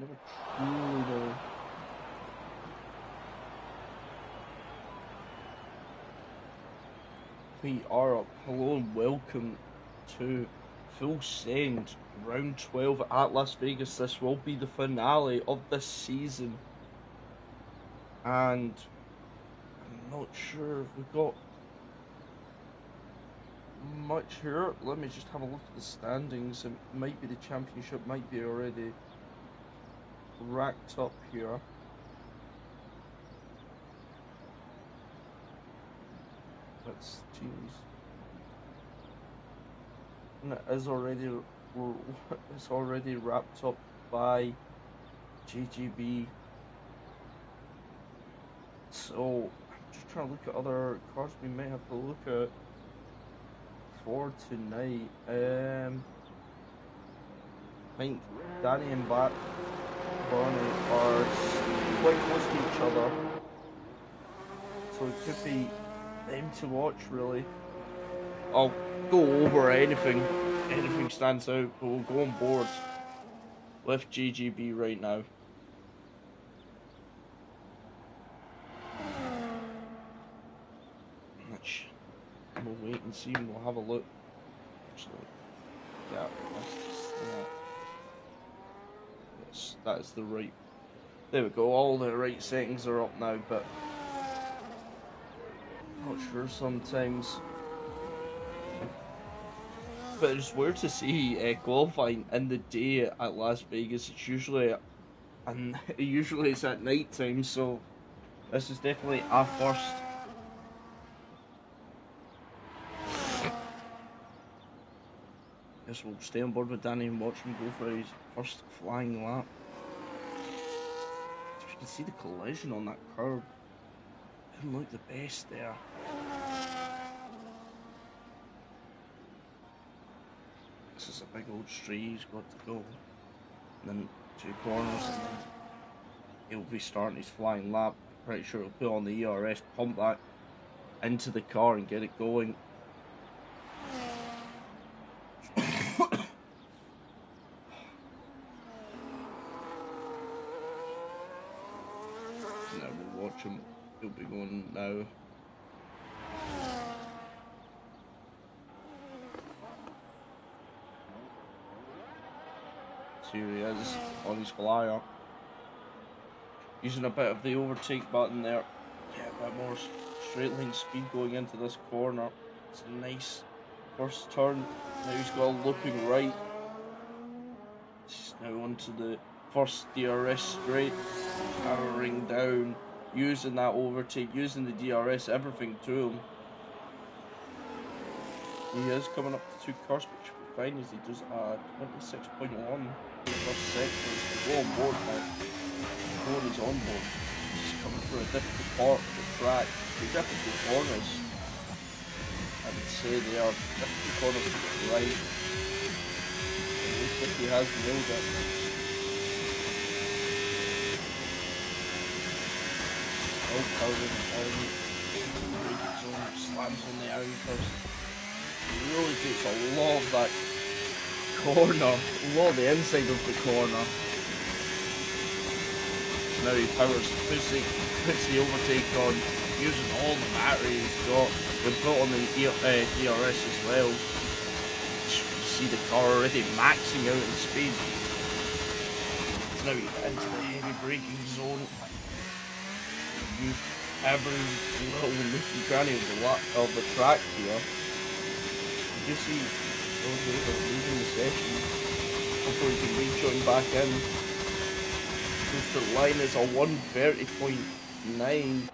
Never truly know. We are up. Hello and welcome to Full Send Round 12 at Las Vegas. This will be the finale of this season. And I'm not sure if we've got much here. Let me just have a look at the standings. It might be the championship, might be already racked up here. That's teams. And it is already it's already wrapped up by GGB. So I'm just trying to look at other cards we may have to look at for tonight. I think Danny and Barney are quite close to each other, so it could be them to watch really. I'll go over anything stands out, but we'll go on board with GGB right now. We'll wait and see, and we'll have a look. Actually, yeah, yes, that is the right. There we go. All the right settings are up now, but not sure sometimes. But it's weird to see qualifying in the day at Las Vegas. It's usually, and usually it's at night time, so this is definitely a first. Guess we'll stay on board with Danny and watch him go for his first flying lap. You can see the collision on that curb. Didn't look the best there. This is a big old straight he's got to go. And then 2 corners, and then he'll be starting his flying lap. Pretty sure he'll put on the ERS, pump that into the car and get it going. Now we'll watch him. He'll be going now. Here he is on his flyer. Using a bit of the overtake button there. Yeah, a bit more straight line speed going into this corner. It's a nice first turn. Now he's got a looping right. He's now onto the first DRS straight. Powering down. Using that overtake, using the DRS, everything to him. He is coming up to 2 cars, which should be fine as he does 26.1 in the first sector. He's go on board now. Before he's on board. He's coming through a difficult part of the track. The difficult corners, I would say they are difficult corners to get right. It looks like he has nailed it. Oh, powering down. Braking zone, slams on the anchors. He really takes a lot of that corner, a lot of the inside of the corner. Now he powers, puts the overtake on, using all the battery he's got. They put on the DRS as well. You see the car already maxing out in speed. So now he's into the heavy braking zone. Use every little nook and cranny of the track here. You see those are leaving the session. Hopefully we can rejoin back in. The line is a 130.9.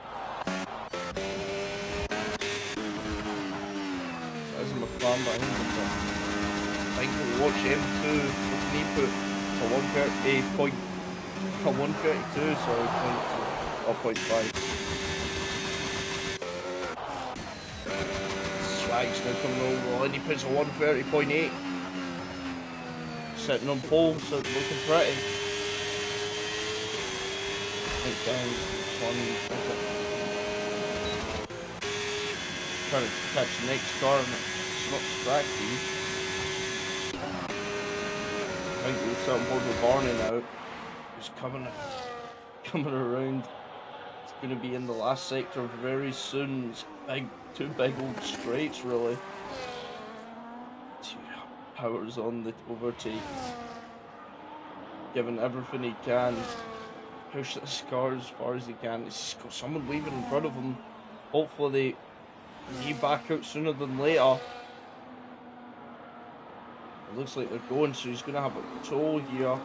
There's a McLaren behind him. I think we'll watch M2. What can he put to 132? Sorry, 0.5. Swag's now coming over, and he puts a 130.8. Sitting on pole, so looking pretty. Down one, trying to catch the next car, and it's not distracting. I think we'll sit on board with Barney now. He's coming around. It's going to be in the last sector very soon. It's two big old straights, really. Powers on the overtake, giving everything he can. Push this car as far as he can. He's got someone leaving in front of him. Hopefully they back out sooner than later. It looks like they're going, so he's going to have a tow here.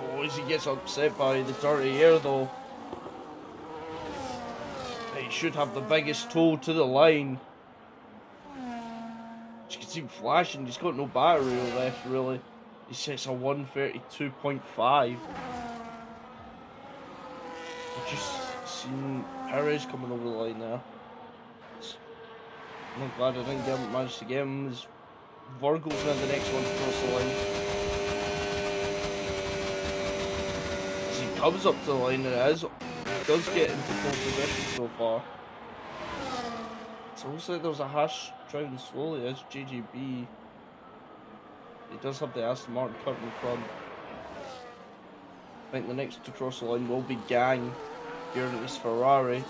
Oh, as he gets upset by the dirty air though. He should have the biggest tow to the line. You can see him flashing, he's got no battery left really. He sets a 132.5. I've just seen Perez coming over the line there. I'm glad I didn't manage to get him. Virgil's now the next one to cross the line. As he comes up to the line, he does get into pole position so far. It's almost like there's a Haas driving slowly as JGB. He does have the Aston Martin cut in front. I think the next to cross the line will be Gang here at this Ferrari.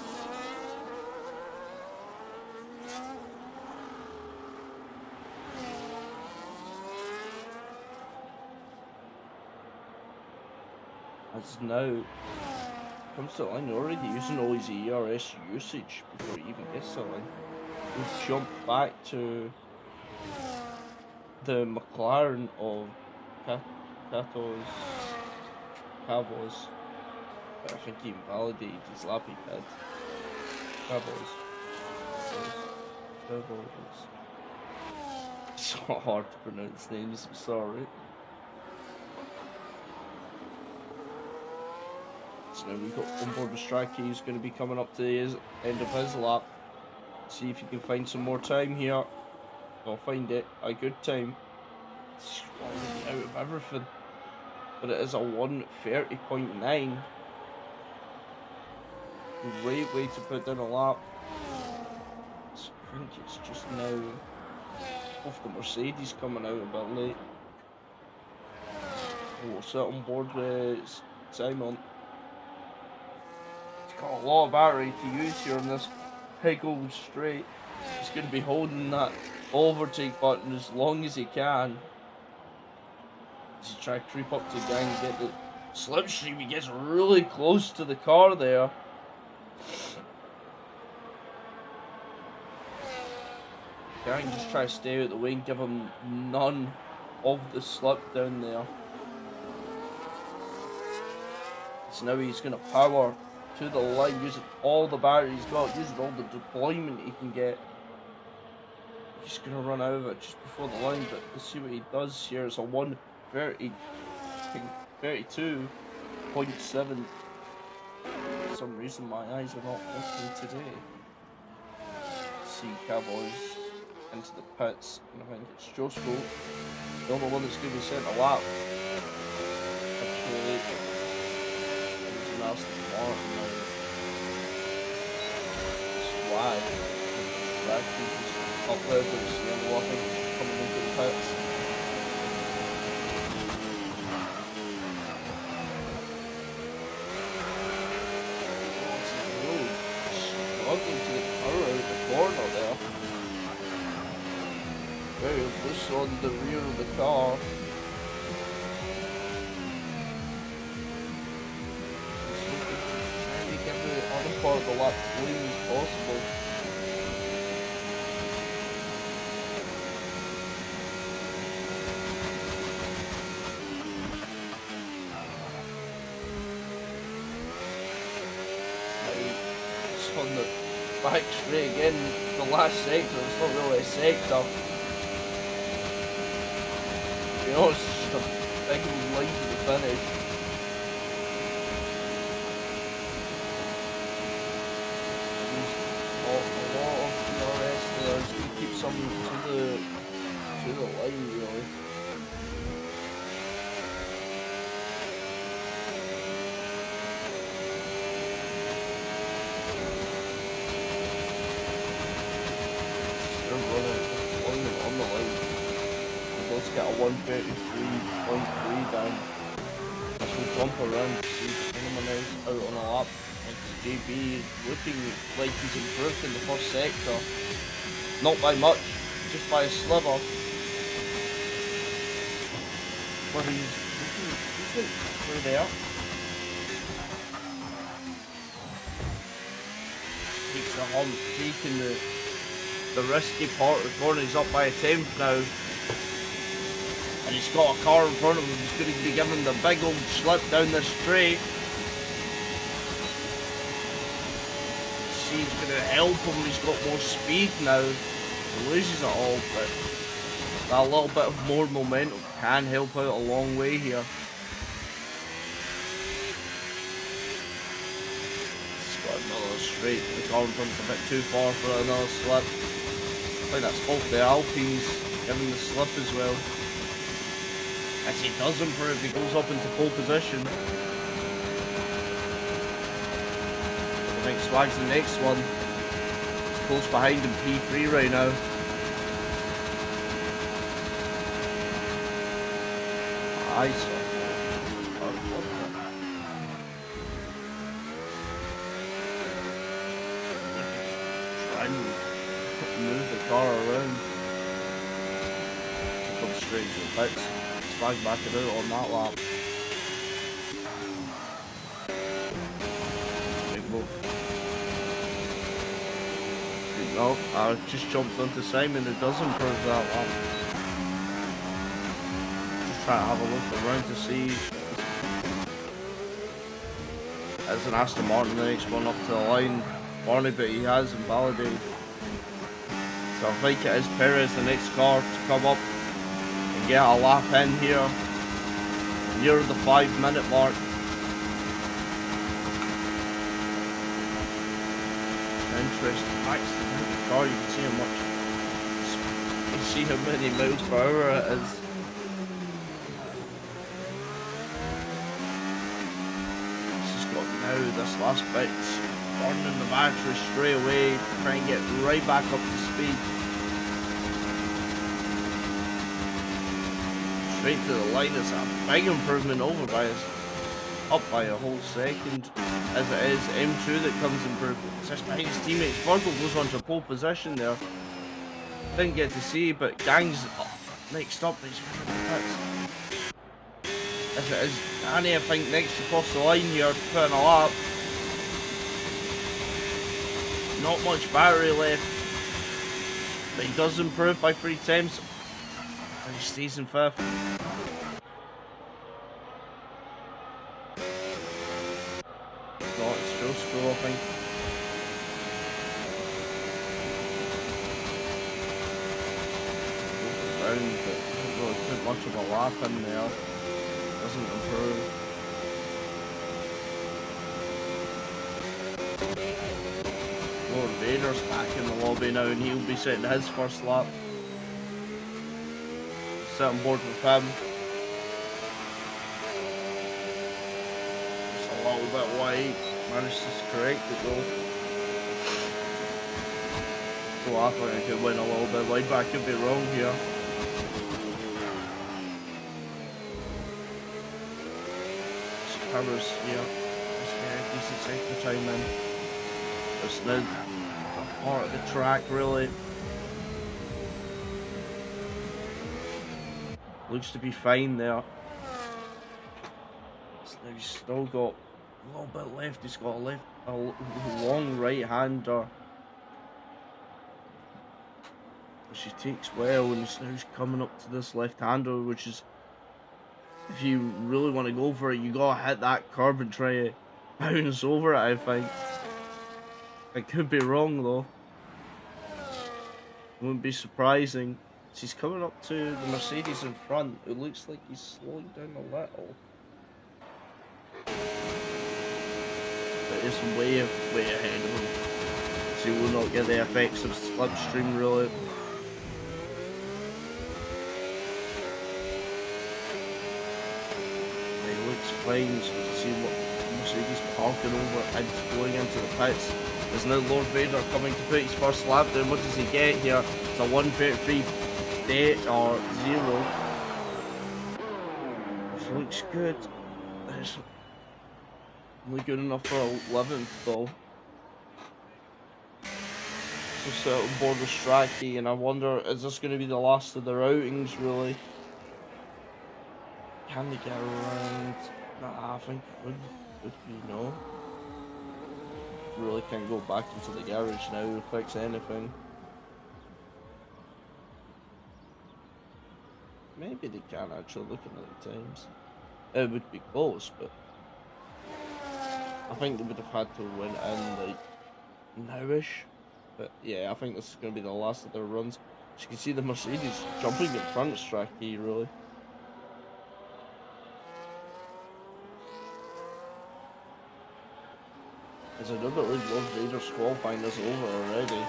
As now comes to the line, already using all his ERS usage before he even gets to the line. We've jumped back to the McLaren of Cavos, but I think he invalidated his lap he did. Cavos. It's so hard to pronounce names, I'm sorry. So now we've got onboard Strachey, who's going to be coming up to the end of his lap. See if he can find some more time here. I'll find it. A good time. It's already out of everything. But it is a 1:30.9. Great way to put down a lap. So I think it's just now off the Mercedes coming out a bit late. We'll sit on board with Simon. He's got a lot of battery to use here on this big old straight. He's going to be holding that overtake button as long as he can. As he tries to creep up to Gang and get the slipstream, he gets really close to the car there. Gang just tries to stay out of the way and give him none of the slip down there. So now he's going to power to the line, using all the battery he's got, using all the deployment he can get. He's going to run out of it just before the line, but let's see what he does here. It's a 1:32.7. For some reason my eyes are not working today. Let's see Cowboys into the pits, and I think it's Josko, the only one that's going to be sent a lap. Actually, it's an Aston Martin now. Why? Back up there, but it's the only one coming into the pits. Struggling to get power out of the corner there. Very loose on the rear of the car. Trying to get the other part of the lap clean as possible. On the back straight again, the last sector, it's not really a sector. You know, it's just a big line to the finish. There's a lot of DRS there, it's going to keep some to the line really. On the line. Let's get a 1:33.3 down. This will bump around to see anyone else out on a lap. And JB looking like he's improved in the first sector. Not by much, just by a sliver. But he's through there. Takes a hump, taking the risky part of the corner. He's up by a 10th now. And he's got a car in front of him. He's going to be giving the big old slip down the straight. See, he's going to help him. He's got more speed now. He loses it all, but that little bit of more momentum can help out a long way here. He's got another straight. The car in front's a bit too far for another slip. I think that's both the Alpines giving the slip as well. As he does improve, he goes up into pole position. I think Swag's the next one. He's close behind him, P3 right now. Nice. Try and move the car around. Come straight to the pits. Swag backing out on that lap. Big move. No, I just jumped onto Simon, who does improve that lap. Just trying to have a look around to see. As an Aston Martin, the next one up to the line. Barney, but he has invalidated. So I think it is Perez, the next car to come up. Get a lap in here near the 5-minute mark. Interesting. Actually, in the car you can see how much. You see how many miles per hour it is. This has got now this last bit burning the battery straight away, try and get right back up to speed. Straight to the line. It's a big improvement over by us, up by a whole second. As it is M2 that comes improved. Just behind his teammates. Virgil goes on to pole position there. Didn't get to see, but Gang's next up. He's in the pits. As it is Danny, I think, next across the line here, putting a lap. Not much battery left, but he does improve by 3 times. And he stays in 5th. It's still school, I think. Down, but doesn't really put much of a lap in there. Doesn't improve. Lord Vader's back in the lobby now, and he'll be setting his first lap. On board with him. Just a little bit wide. Managed to correct it though. So I thought I could win a little bit wide, but I could be wrong here. Covers here. Just a decent sector time in. It's now part of the track really. Looks to be fine there. So now he's still got a little bit left. He's got a long right hander, which he takes well, and now he's coming up to this left hander, which is, if you really want to go for it, you gotta hit that curb and try to bounce over it. I think. I could be wrong though. Wouldn't be surprising. He's coming up to the Mercedes in front. It looks like he's slowing down a little. But it's way ahead of him. So he will not get the effects of slipstream really. He looks fine, so you can see what Mercedes parking over and going into the pits. There's now Lord Vader coming to put his first lap down. What does he get here? It's a 1:33. Or 0, which looks good. It's only good enough for 11th though. So set on board with Strachey, and I wonder, is this going to be the last of their outings really? Can they get around? Nah, I think would be no. Really can't go back into the garage now to fix anything. Maybe they can actually, looking at the times. It would be close, but I think they would have had to win in like nowish. But yeah, I think this is going to be the last of their runs. As you can see the Mercedes jumping in front of Strachey, really. As I know that like Love Raiders qualifying is over already.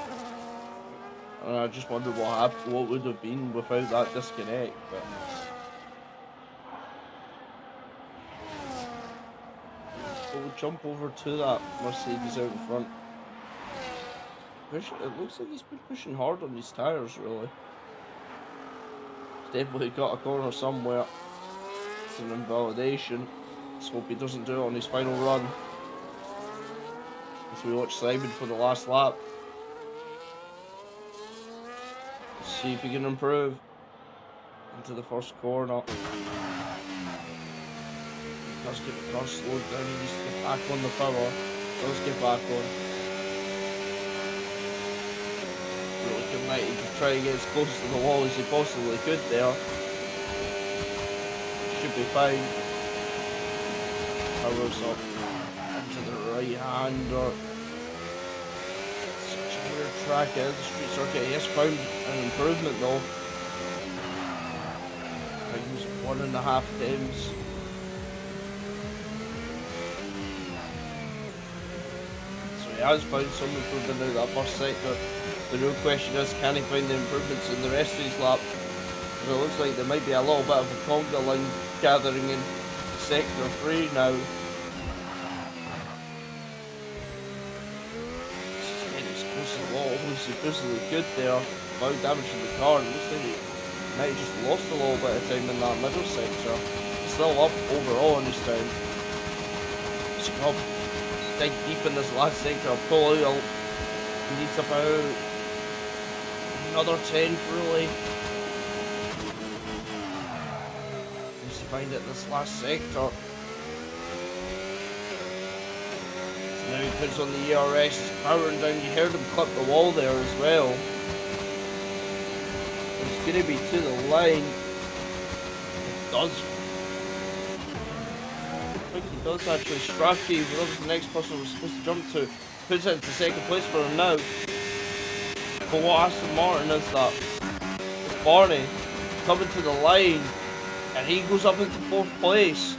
And I just wonder what would have been without that disconnect, but we'll jump over to that Mercedes out in front. It looks like he's been pushing hard on these tyres, really. He's definitely got a corner somewhere. It's an invalidation. Let's hope he doesn't do it on his final run. As we watch Simon for the last lap. Let's see if he can improve. Into the first corner. He does get the car slowed down. He needs to get back on the power. Does get back on. Really good night. He can try to get as close to the wall as he possibly could there. Should be fine. Powers up into the right hander. Such a weird track, the street circuit. He has found an improvement though. I think it was 1.5 times. So he has found some improvement out of that first sector. The real question is, can he find the improvements in the rest of his lap? Because it looks like there might be a little bit of a conga line gathering in sector 3 now. Supposedly good there, without damaging the car. It looks like he might have just lost a little bit of time in that middle sector. He's still up overall in his time. He's got to dig deep in this last sector, pull out. He needs about another 10 really. Needs to find it this last sector. Now he puts on the ERS, he's powering down. You heard him clip the wall there as well. It's going to be to the line. It does. I think he does actually. Strachey, that was the next person was supposed to jump to, puts it into second place for him now. But what Aston Martin is that? It's Barney coming to the line, and he goes up into 4th place.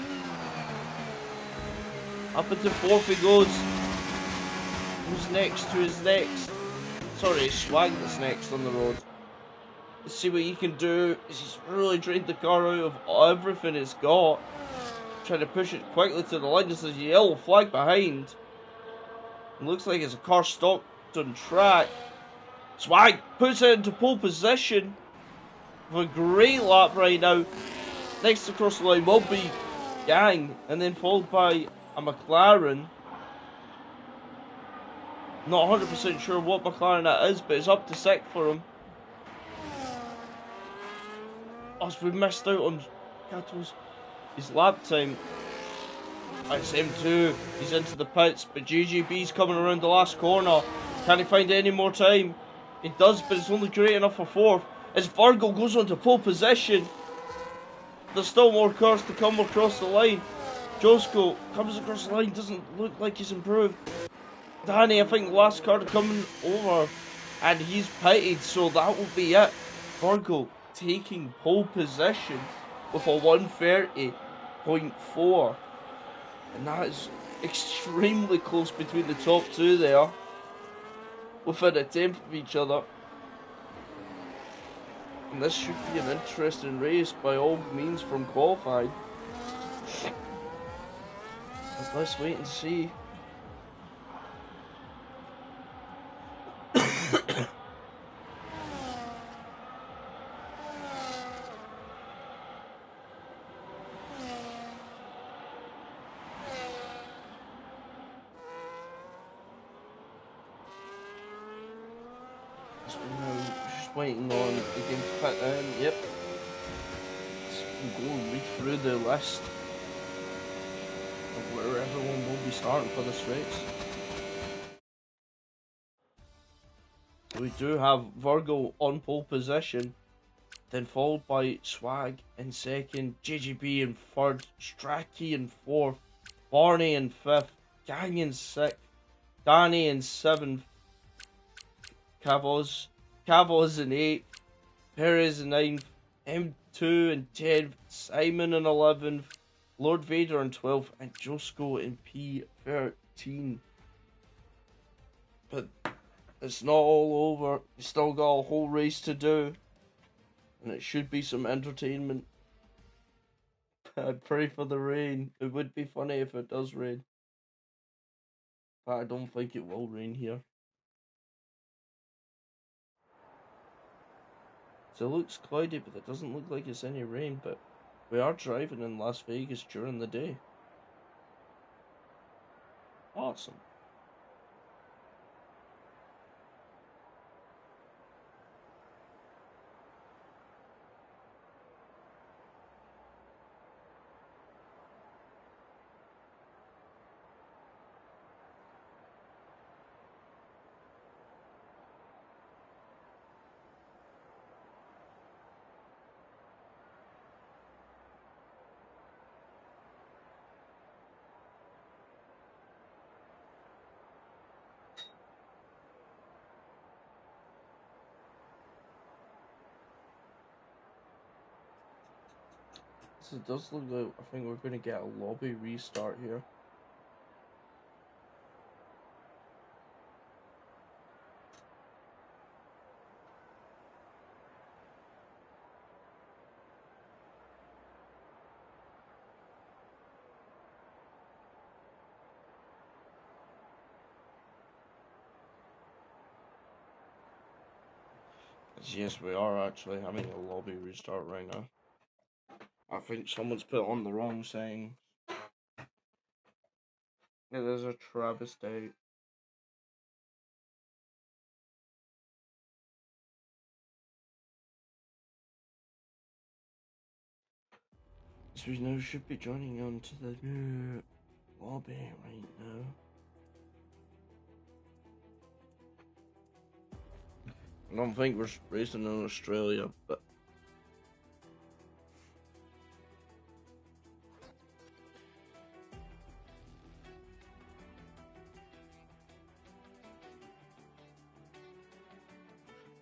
Up into 4th he goes. Who's next? Who is next? Sorry, Swag that's next on the road. Let's see what he can do. He's really drained the car out of everything it's got. Trying to push it quickly to the line. There's a yellow flag behind. It looks like it's a car stopped on track. Swag puts it into pole position. With a great lap right now. Next across the line will be Gang. And then followed by a McLaren. Not 100% sure what McLaren that is, but it's up to 6th for him. As we missed out on Kato's his lap time. It's M2. He's into the pits, but JGB's coming around the last corner. Can he find any more time? He does, but it's only great enough for 4th. As Virgo goes on to pole position. There's still more cars to come across the line. Josko comes across the line, doesn't look like he's improved. Danny, I think last car coming over, and he's pitted, so that will be it. Virgo taking pole position with a 130.4, and that is extremely close between the top two there, within a tenth of each other. And this should be an interesting race by all means from qualifying. Let's wait and see. Now just waiting on the game to fit in. Yep. Let's go and read through the list of where everyone will be starting for this race. We do have Virgo on pole position, then followed by Swag in second, JGB in third, Strachey in fourth, Barney in fifth, Gang in sixth, Danny in seventh, Cavos in eighth, Perez in ninth, M2 in 10th, Simon in 11th, Lord Vader in 12th, and Josco in P13. But it's not all over. We still got a whole race to do, and it should be some entertainment. I pray for the rain. It would be funny if it does rain, but I don't think it will rain here. So it looks cloudy, but it doesn't look like it's any rain. But we are driving in Las Vegas during the day. Awesome. So it does look like I think we're going to get a lobby restart here. Yes, we are actually having a lobby restart right now. I think someone's put on the wrong saying. It is a travesty. So we now should be joining on to the new lobby right now. I don't think we're racing in Australia, but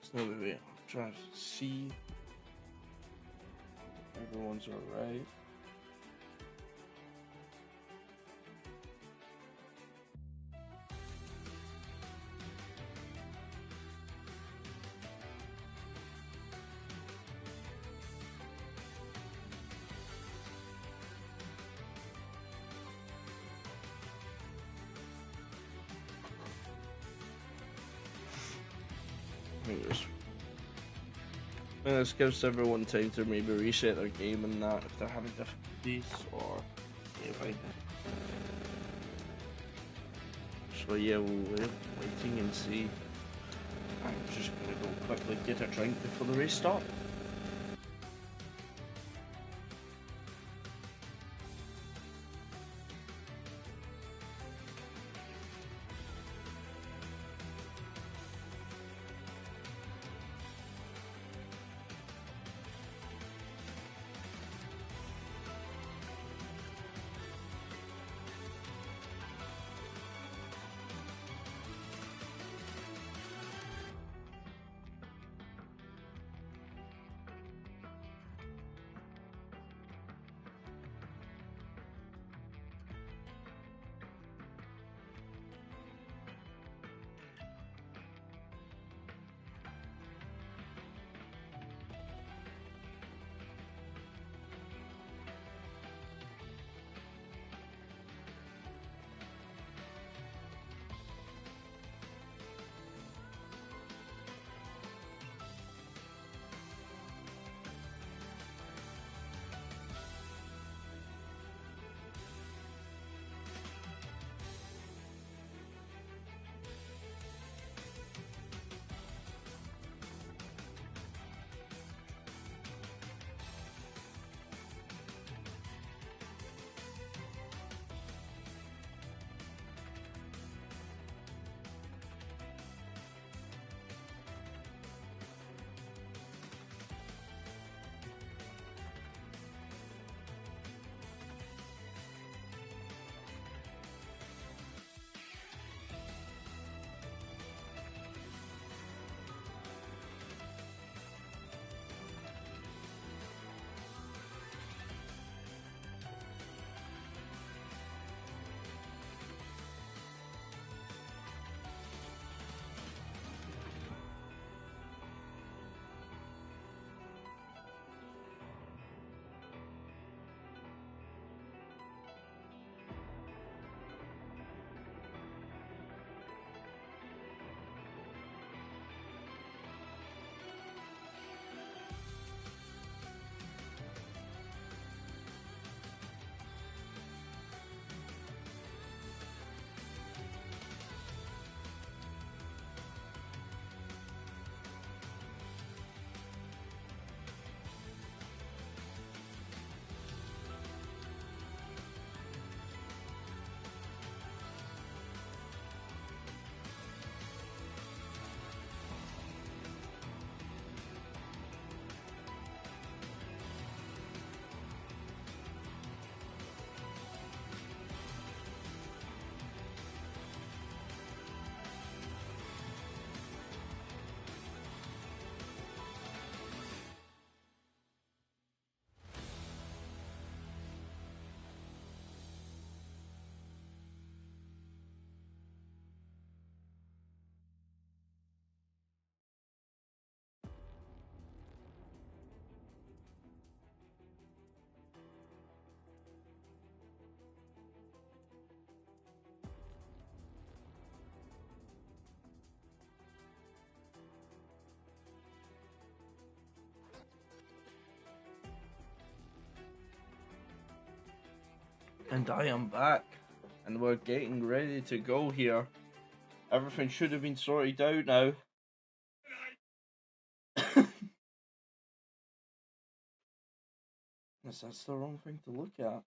so now we wait. I'm trying to see if everyone's alright. This gives everyone time to maybe reset their game and that if they're having difficulties or anything. So yeah, we'll wait, waiting and see. I'm just gonna go quickly get a drink before the race starts. And I am back, and we're getting ready to go here. Everything should have been sorted out now. Yes, that's the wrong thing to look at.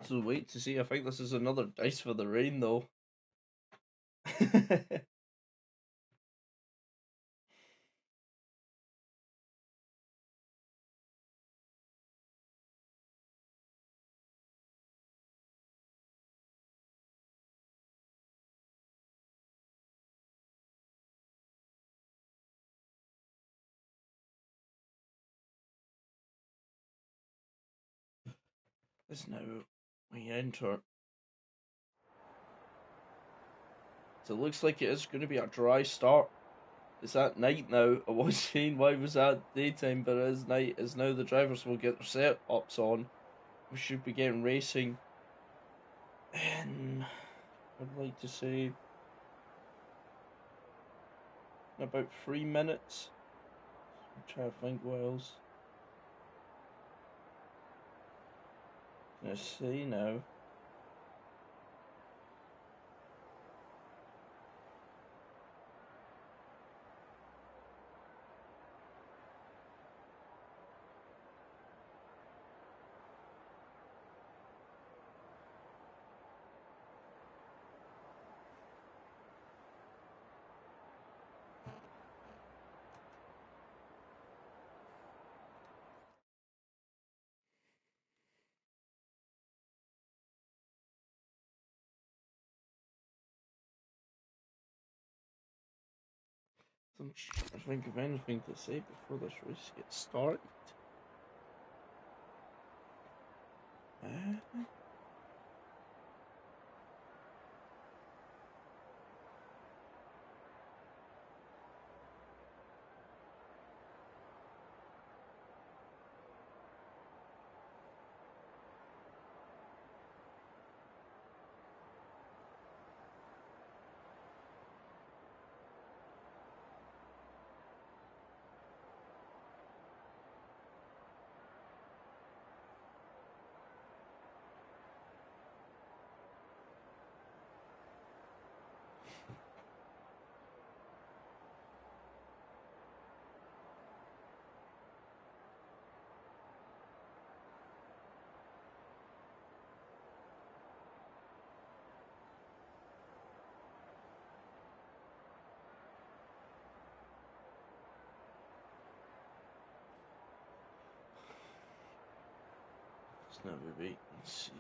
So wait to see. I think this is another dice for the rain, though. As now we enter. So it looks like it is going to be a dry start. It's at night now. I was saying why was that daytime, but it is night. As now the drivers will get their setups on. We should be getting racing in, I'd like to say, in about 3 minutes. I'm trying to think what else. Let's see now. I'm trying to think of anything to say before this race gets started. Uh, Let's now we wait and see.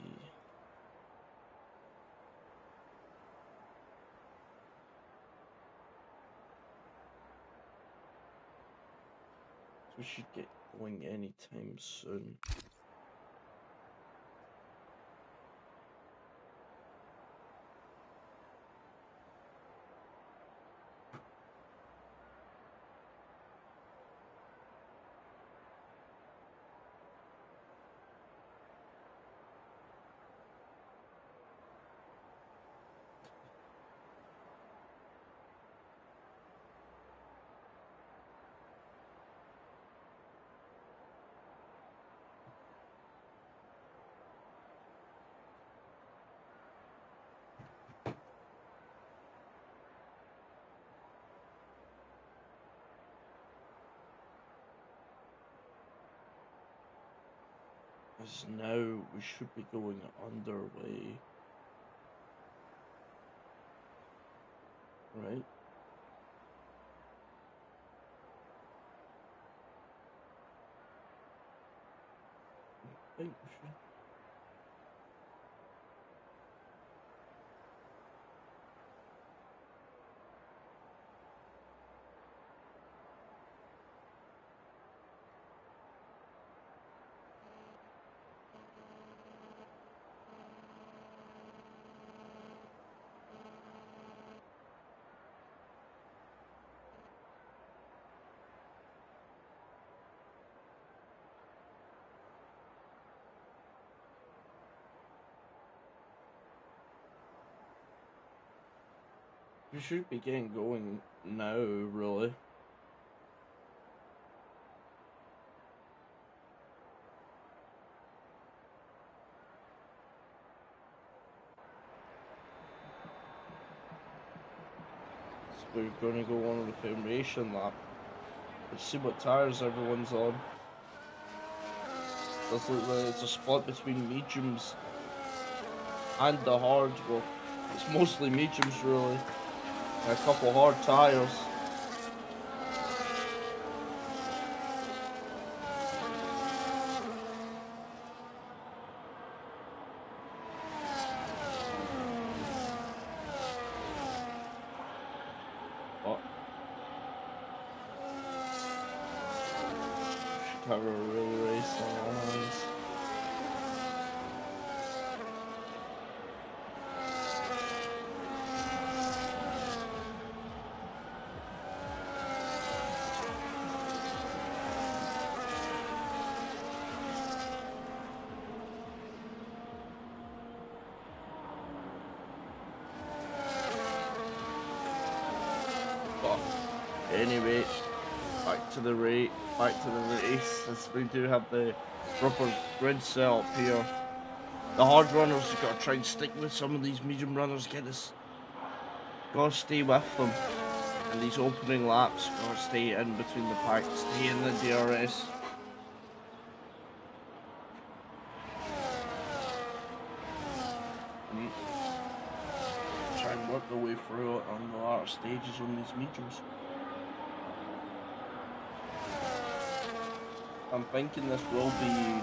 So we should get going anytime soon. As now we should be going underway. Right? I think we should. We should be getting going now, really. So we're going to go on the formation lap. Let's see what tires everyone's on. Does look like it's a spot between mediums and the hards. Well, it's mostly mediums, really. And a couple hard tires. Oh. Should have a real race on our hands. Anyway, back to the race, as we do have the proper grid set up here. The hard runners have got to try and stick with some of these medium runners, gotta stay with them. And these opening laps, gotta stay in between the pack, stay in the DRS. Try and work their way through it on the latter stages on these mediums. I'm thinking this will be...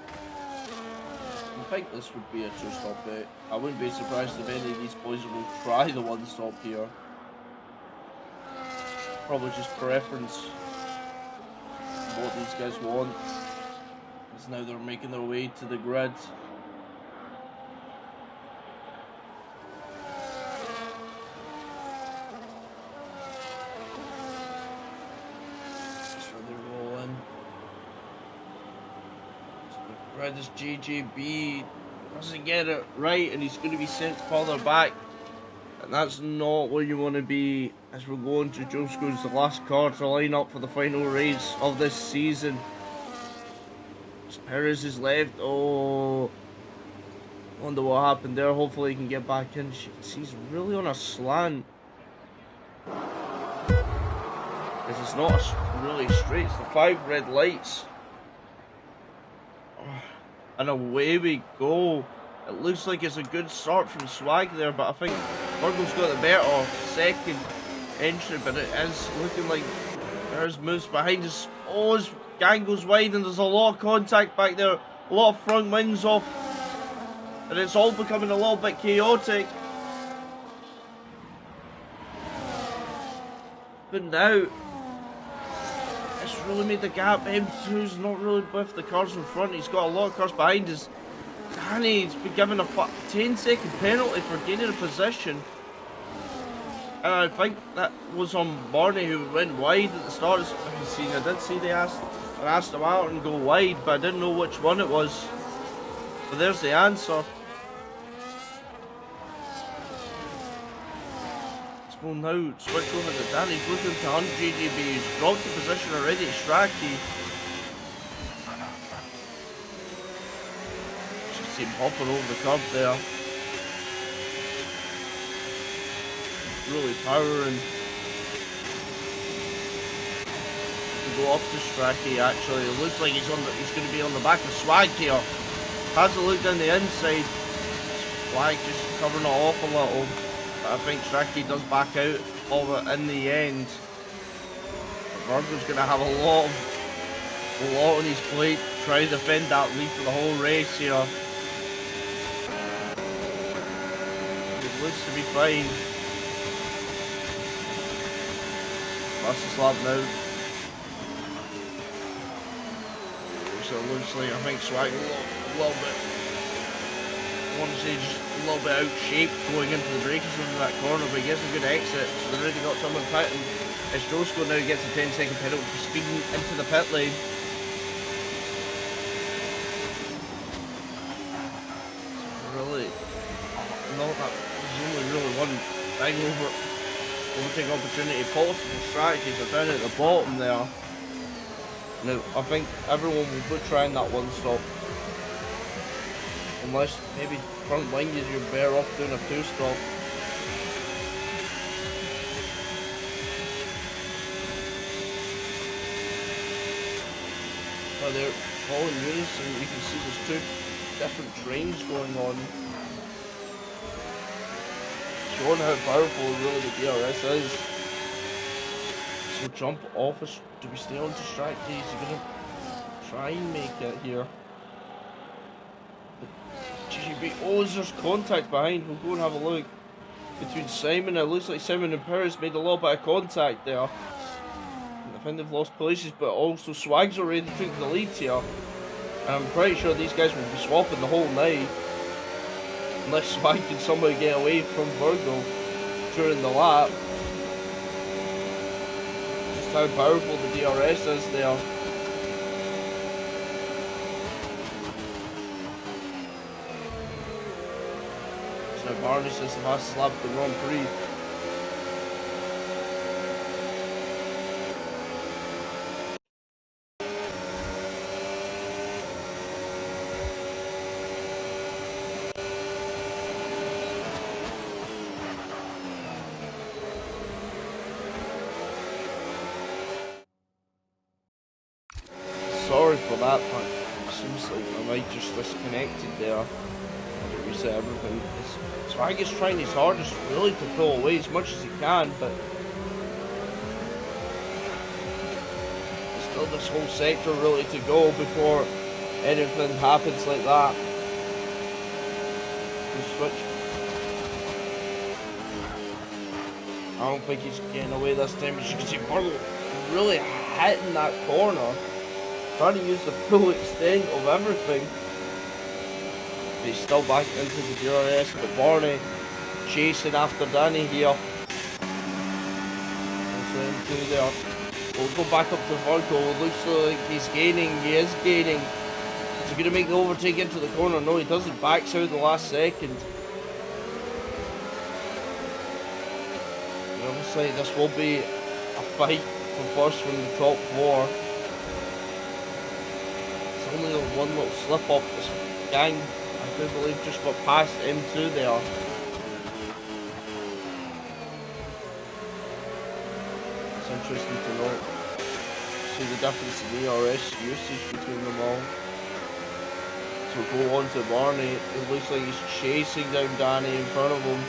I think this would be a two-stop bet. I wouldn't be surprised if any of these boys will try the one-stop here. Probably just preference what these guys want. Because now they're making their way to the grid. This JJB doesn't get it right and he's going to be sent further back, and that's not where you want to be as we're going to Josko's, the last car to line up for the final race of this season. Perez is left. Oh, wonder what happened there. Hopefully he can get back in. He's really on a slant. This is not really straight. It's the 5 red lights. And away we go. It looks like it's a good start from Swag there, but I think Virgil's got the better second entry, but it is looking like there's moves behind us. Oh, his gang goes wide and there's a lot of contact back there. A lot of front wings off. And it's all becoming a little bit chaotic. But now, it's really made the gap. M2's not really with the cars in front. He's got a lot of cars behind us. Danny's been given a 10-second penalty for gaining a position. And I think that was on Barney, who went wide at the start. I did see they asked him out and go wide, but I didn't know which one it was. But there's the answer. We'll now switch over to Danny. He's looking to hunt JJB. He's dropped the position already. Strachey. Just see him hopping over the curb there. Really powering to go up to Strachey. Actually, it looks like he's going to be on the back of Swag here. Has a look down the inside. Swag just covering it off a little. I think Strachey does back out of it in the end. Virgil's going to have a lot on his plate to try to defend that lead for the whole race here. It looks to be fine. Fastest lap now. So it looks like I think Swag a little bit. I want to say just a little bit out shape going into the braking zone in that corner, but he gets a good exit, so they've already got someone pitting. As Josko now gets a 10-second penalty for speeding into the pit lane. Really, no, there's only really one big overtake opportunity. Possible strategies are down at the bottom there. Now, I think everyone will be trying that one stop. Unless maybe front wing is you're better off doing a two stop. Oh, they're all in unison. You can see there's two different trains going on. Showing how powerful really the DRS is. So jump off us. Do we stay on to strike these? You're gonna try and make it here. GGB. Oh, there's contact behind. We'll go and have a look. Between Simon, it looks like Simon and Perez made a little bit of contact there. I think they've lost places, but also Swag's already took the lead here. And I'm pretty sure these guys will be swapping the whole night. Unless Swag can somehow get away from Virgo during the lap. Just how powerful the DRS is there. So Barney says the fastest lap of the Grand Prix. Sorry for that, but it seems like I might just disconnected there. I had to reset everything. Swag is trying his hardest really to pull away as much as he can, but there's still this whole sector really to go before anything happens like that. Switch. I don't think he's getting away this time. As you can see, Burgle really hitting that corner. Trying to use the full extent of everything. But he's still back into the DRS, but Barney chasing after Danny here. Into there. We'll go back up to Virgo. Looks like he's gaining. He is gaining. Is he going to make the overtake into the corner? No, he doesn't. Backs out the last second. It looks like this will be a fight for first from the top four. Only one little slip up. This gang, I do believe, just got past M2 there. It's interesting to note. See the difference in ERS usage between them all. So we'll go on to Barney. It looks like he's chasing down Danny in front of him.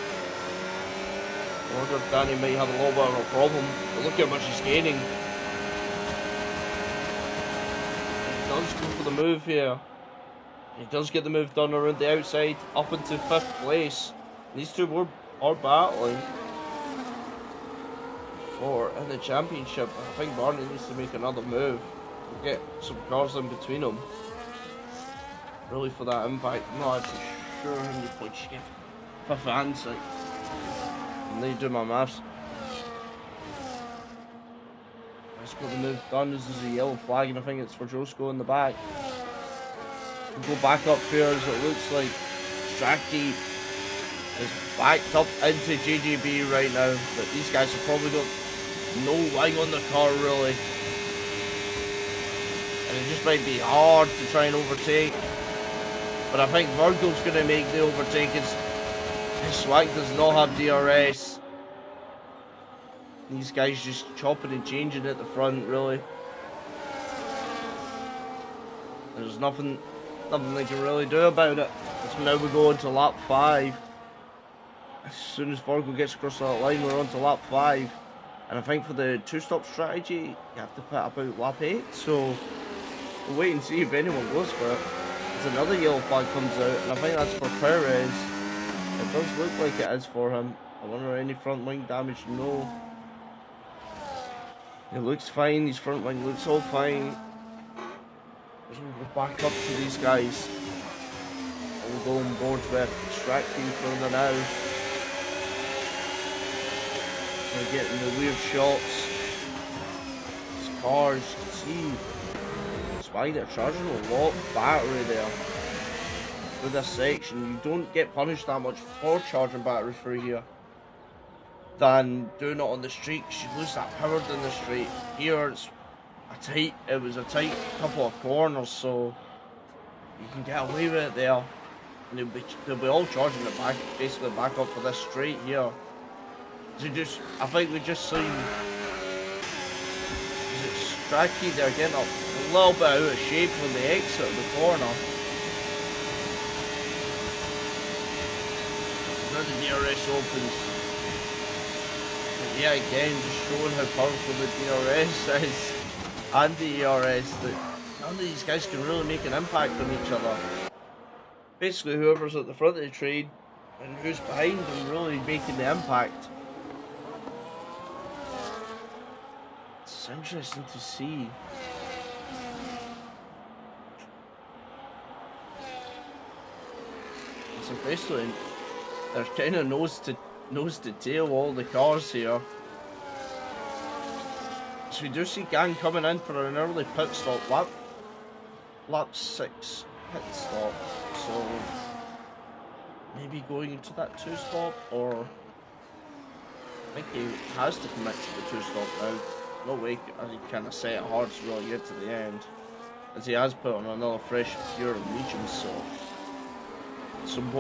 I wonder if Danny might have a little bit of a problem. But look how much he's gaining. Does go for the move here. He does get the move done around the outside, up into 5th place. These two are battling for in the championship. I think Barney needs to make another move. We'll get some cars in between them. Really for that impact. I'm not actually sure how many points you get. 5th and 6th. And then you do my maths. Let's get the move done. This is a yellow flag, and I think it's for Josko in the back. We'll go back up here as it looks like Strachty is backed up into GGB right now, but these guys have probably got no wing on the car really. And it just might be hard to try and overtake. But I think Virgo's going to make the overtake. His swag does not have DRS. These guys just chopping and changing at the front, really. There's nothing they can really do about it. So now we go on to lap 5. As soon as Virgo gets across that line, we're on to lap 5. And I think for the two-stop strategy, you have to put about lap 8. So we'll wait and see if anyone goes for it. As another yellow flag comes out, and I think that's for Perez. It does look like it is for him. I wonder any front wing damage? No. It looks fine, his front wing looks all fine. We'll go back up to these guys. And we'll go on board with Strachty further now. We're getting the weird shots. These cars, you can see. That's why they're charging a lot of battery there. For this section, you don't get punished that much for charging battery through here. than doing it on the street. You lose that power down the street. Here it was a tight couple of corners, so you can get away with it there. And they'll be all charging it back, basically back up for this straight here. I think we just seen, is it Strachey? They're getting up a little bit out of shape when they exit the corner. Now the DRS opens. But yeah, again, just showing how powerful the DRS is and the ERS, that none of these guys can really make an impact on each other. Basically, whoever's at the front of the train and who's behind them really making the impact. It's interesting to see. So basically, they're kind of nose to tail all the cars here. So we do see Gang coming in for an early pit stop, lap 6 pit stop. So maybe going into that 2-stop, or I think he has to commit to the 2-stop now. No way, as he kind of set it hard to really get to the end, as he has put on another fresh pure region, so some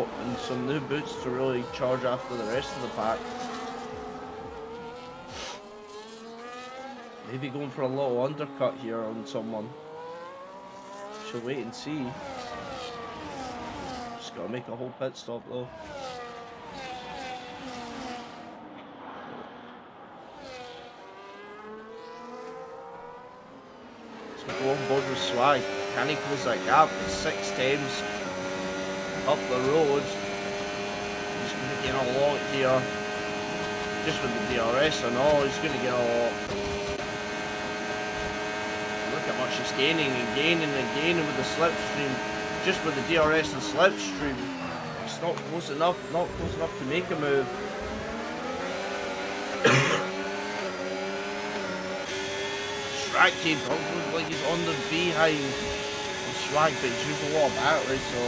new boots to really charge after the rest of the pack. Maybe going for a little undercut here on someone. Shall wait and see. Just gotta make a whole pit stop though. So go on board with Swag. Can he close that gap? 6 times up the road. He's gonna get a lot here. Just with the DRS and all, he's gonna get a lot. Look how much he's gaining and gaining and gaining with the slipstream. Just with the DRS and slipstream. It's not close enough to make a move. Strachey looks like he's on the behind of Swag, but he's used a lot of battery, so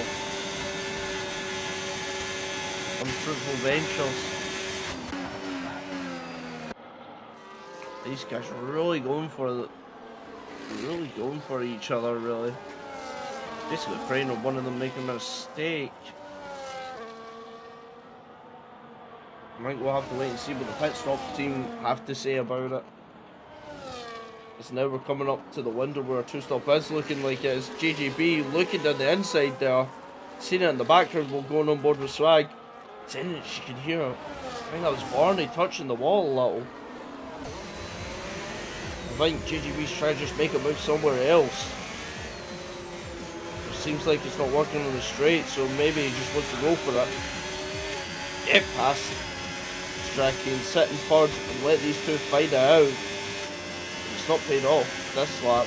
unfruitful ventures. These guys are really going for each other, really. Basically afraid of one of them making a mistake. I think we'll have to wait and see what the pit stop team have to say about it. As now we're coming up to the window where our 2-stop is looking like it is. JGB looking down the inside there. Seen it in the background while going on board with Swag. Saying that she could hear it. I think that was Barney touching the wall a little. I think JGB's trying to just make a move somewhere else. It seems like it's not working on the straight, so maybe he just wants to go for it. Get past Strachey and sit in third and let these two fight it out. It's not paid off this lap.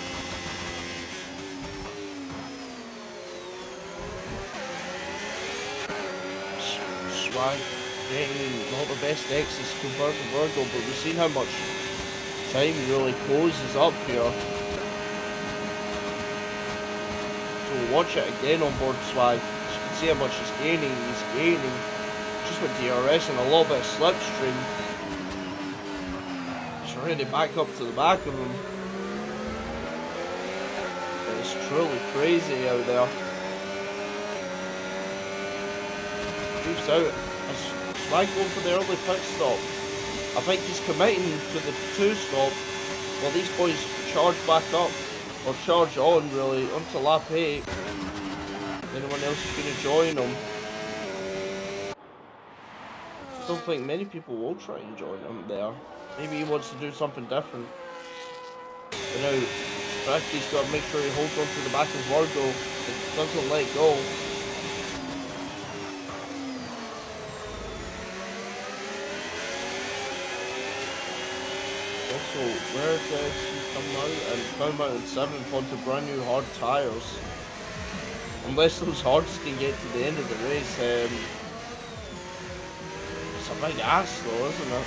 Swag getting not the best exits compared to Virgil, but we've seen how much time really closes up here. So we'll watch it again on board Swag. As you can see how much he's gaining. He's gaining just with DRS and a little bit of slipstream. He's already back up to the back of him. It's truly crazy out there. Moves out as Swag going for the early pit stop. I think he's committing to the 2-stop while these boys charge back up, or charge on really, onto lap 8. Anyone else is going to join them. I don't think many people will try and join him there. Maybe he wants to do something different. But now, Strachey's got to make sure he holds on to the back of Virgo and doesn't let go. Also, where does he come out? And come out in 7th onto brand new hard tyres. Unless those hards can get to the end of the race, it's a big ass though, isn't it?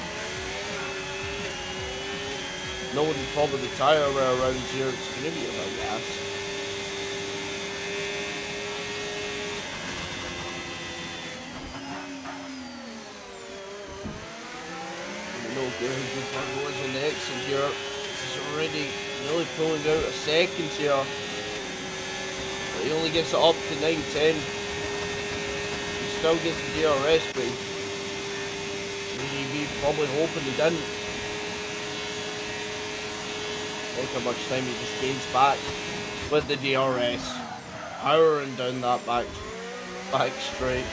Knowing the top of the tyre wear around here, it's going to be a big ass. good. Virgo is on the exit here. He's already really pulling out a second here. But he only gets it up to 9:10. He still gets the DRS, but JGB probably hoping he didn't. Look how much time he just gains back with the DRS. Powering down that back straight.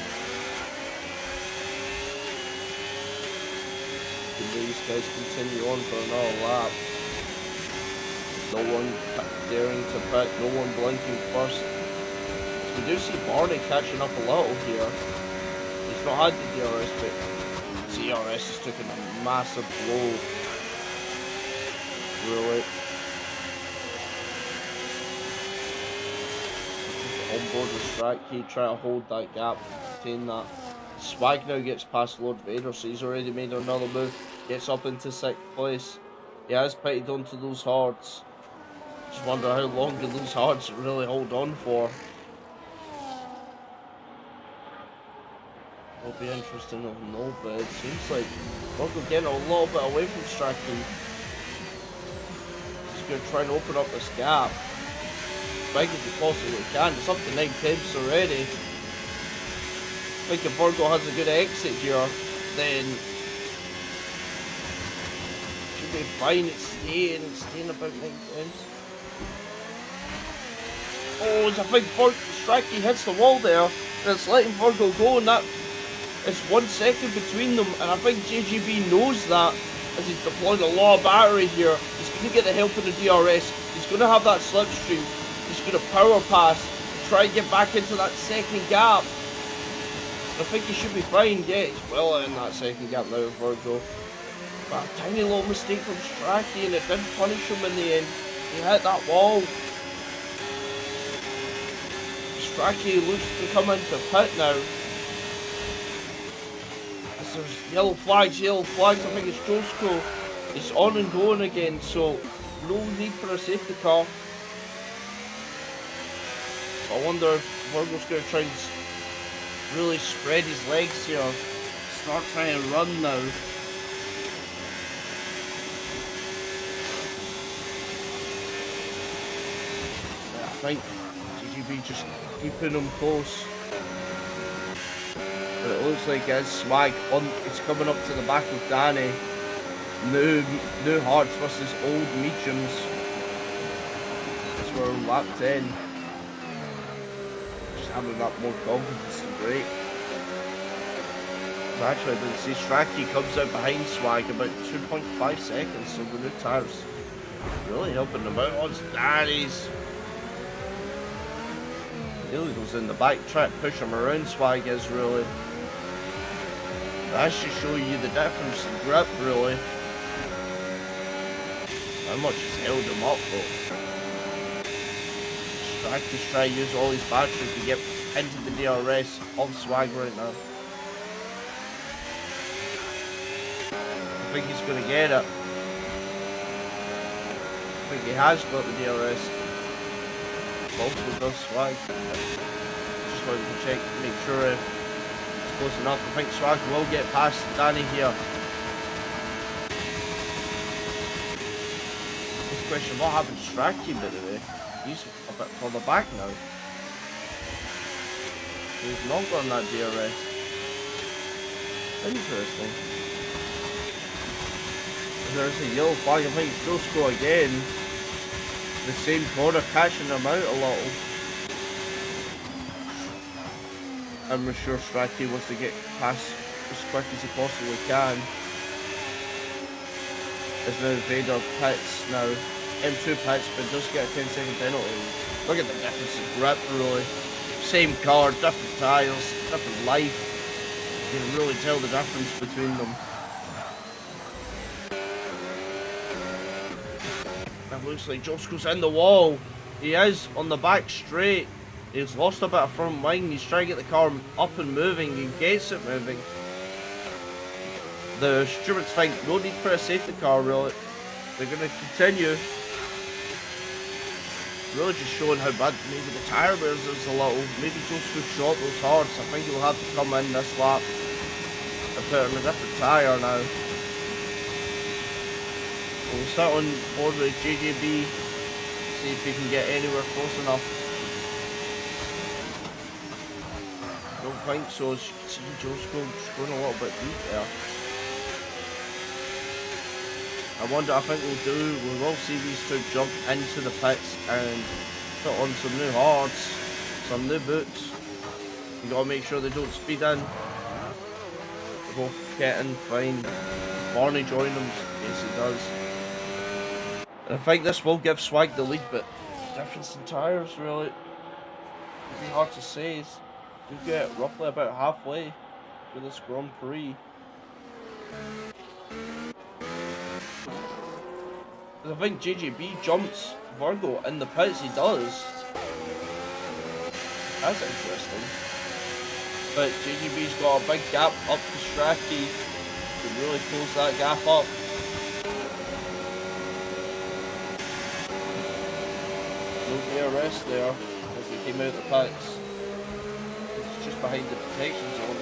These guys continue on for another lap. No one daring to pit, no one blinking first. We do see Barney catching up a little here. He's not had the DRS, but DRS has taken a massive blow. Really. On board with Strachey, try to hold that gap, maintain that. Swag now gets past Lord Vader, so he's already made another move. Gets up into 6th place. He has pitted onto those hards. Just wonder how long do those hards really hold on for. It'll be interesting to know, but it seems like Virgo getting a little bit away from Strachey. He's going to try and open up this gap as big as he possibly can. It's up to 9/10 already. I think if Virgo has a good exit here, then should be fine. It's staying about 9/10. Oh, it's a big Strachey hits the wall there, and it's letting Virgo go, and that is 1 second between them, and I think JGB knows that as he's deploying a lot of battery here. He's going to get the help of the DRS. He's going to have that slipstream. He's going to power pass, try and get back into that second gap. I think he should be fine. Yeah, he's well in that second gap now with Virgo. But a tiny little mistake from Strachey, and it did punish him in the end. He hit that wall. Strachey looks to come into pit now. As there's yellow flags. I think it's Josko. It's on and going again, so no need for a safety car. I wonder if Virgo's going to try and really spread his legs here. Start trying to run now. I think JGB just keeping him close. But it looks like as Swag is coming up to the back of Danny. New Hearts versus old mediums. That's where we're lap 10. Having that more confidence and break. So actually I didn't see Strachey comes out behind Swag about 2.5 seconds, so the new tires really helping them out. On Danny's nearly goes in the back, try to push him around. Swag is really. That should show you the difference in grip really. How much has held him up though. Strachey's trying to use all his battery to get into the DRS of Swag right now. I think he's going to get it. I think he has got the DRS. Also does Swag. Just wanted to check to make sure it's close enough. I think Swag will get past Danny here. This question, what happened to Strachey by the way? He's a bit further back now. He's not got that DRS. Interesting. There's a yellow flag. I think still score again. The same corner catching him out a little. I'm sure Strachey wants to get past as quick as he possibly can. As now Vader pits now. M2 pits, but does get a 10-second penalty. Look at the difference in grip, really. Same car, different tyres, different life. You can really tell the difference between them. That looks like Josko's in the wall. He is on the back straight. He's lost a bit of front wing. He's trying to get the car up and moving. He gets it moving. The stewards think no need for a safety car, really. They're going to continue. Really just showing how bad maybe the tyre wears is a little. Maybe Josko shot those hards. I think he'll have to come in this lap and put on a different tyre now. We'll start on board with JJB, see if we can get anywhere close enough. Don't think so. As you can see, Joe's going a little bit deep there. I think we will see these two jump into the pits and put on some new hards, some new boots. You gotta make sure they don't speed in. They both get in fine. Barney joined them, yes he does. And I think this will give Swag the lead, but difference in tyres really, it'd be hard to say. You get roughly about halfway through this Grand Prix. I think JJB jumps Virgo in the pits, he does. That's interesting. But JJB's got a big gap up to Strachey to really close that gap up. No DRS there as they came out of the pits. It's just behind the detection zone.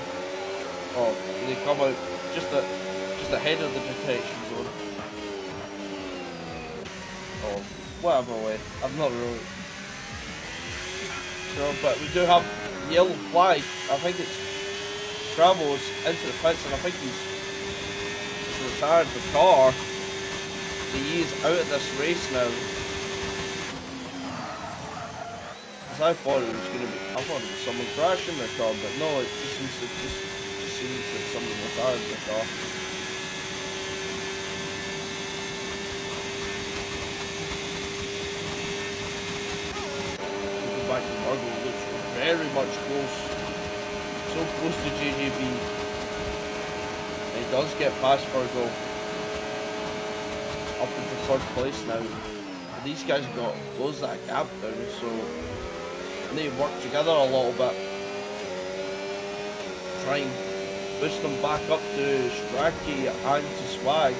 Oh, they come out just ahead of the detection zone. Oh, whatever way. I'm not really sure, but we do have the yellow flag. I think it's travels into the pits, and I think he's retired the car. So he is out of this race now. Because I thought it was going to be, I thought it was someone crashing their car, but no, it just seems that someone retired the car. Back to Virgo looks very much close, so close to JJB. He does get past Virgo, up into third place now. But these guys have got to close that gap down, so they need to work together a little bit. Try and push them back up to Strachey and to Swag.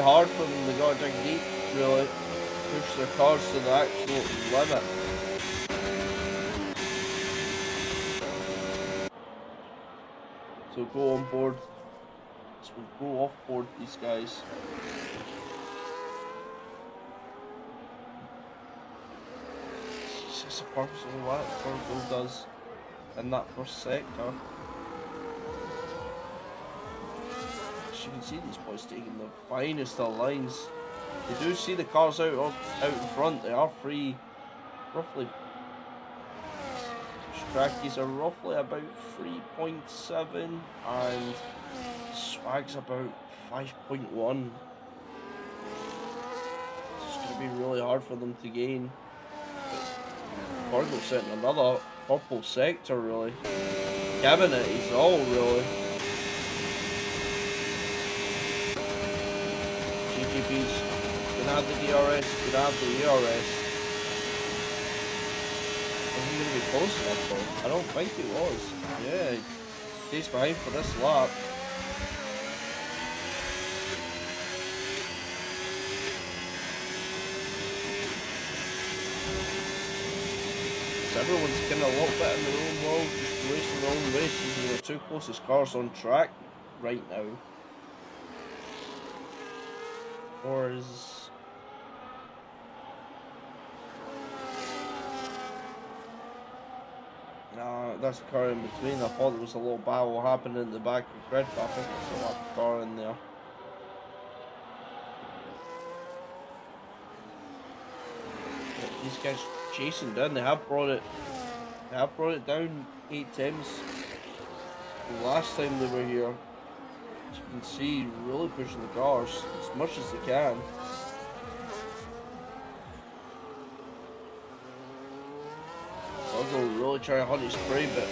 Hard for them, they gotta dig deep, really push their cars to the absolute limit. So go on board, so we'll go off board these guys. It's just a purposeful lap Virgo does in that first sector. You can see these boys taking the finest of lines. They do see the cars out in front. They are free, roughly. Strachey's are roughly about 3.7 and Swag's about 5.1. It's going to be really hard for them to gain. Virgo setting another purple sector really. Cabinet is all really. JJB's gonna have the DRS, gonna have the ERS. Was he gonna be close enough though? I don't think he was. Yeah, he's behind for this lap. So everyone's kind of a little bit in their own world, just racing their own races, and the two closest cars on track right now. Or is no, that's the car in between. I thought there was a little battle happening in the back of the grid, but I think there's a lap car in there. But these guys chasing down. They have brought it down 8 times. The last time they were here. As you can see, really pushing the cars as much as they can. Virgo really trying to hunt his prey, but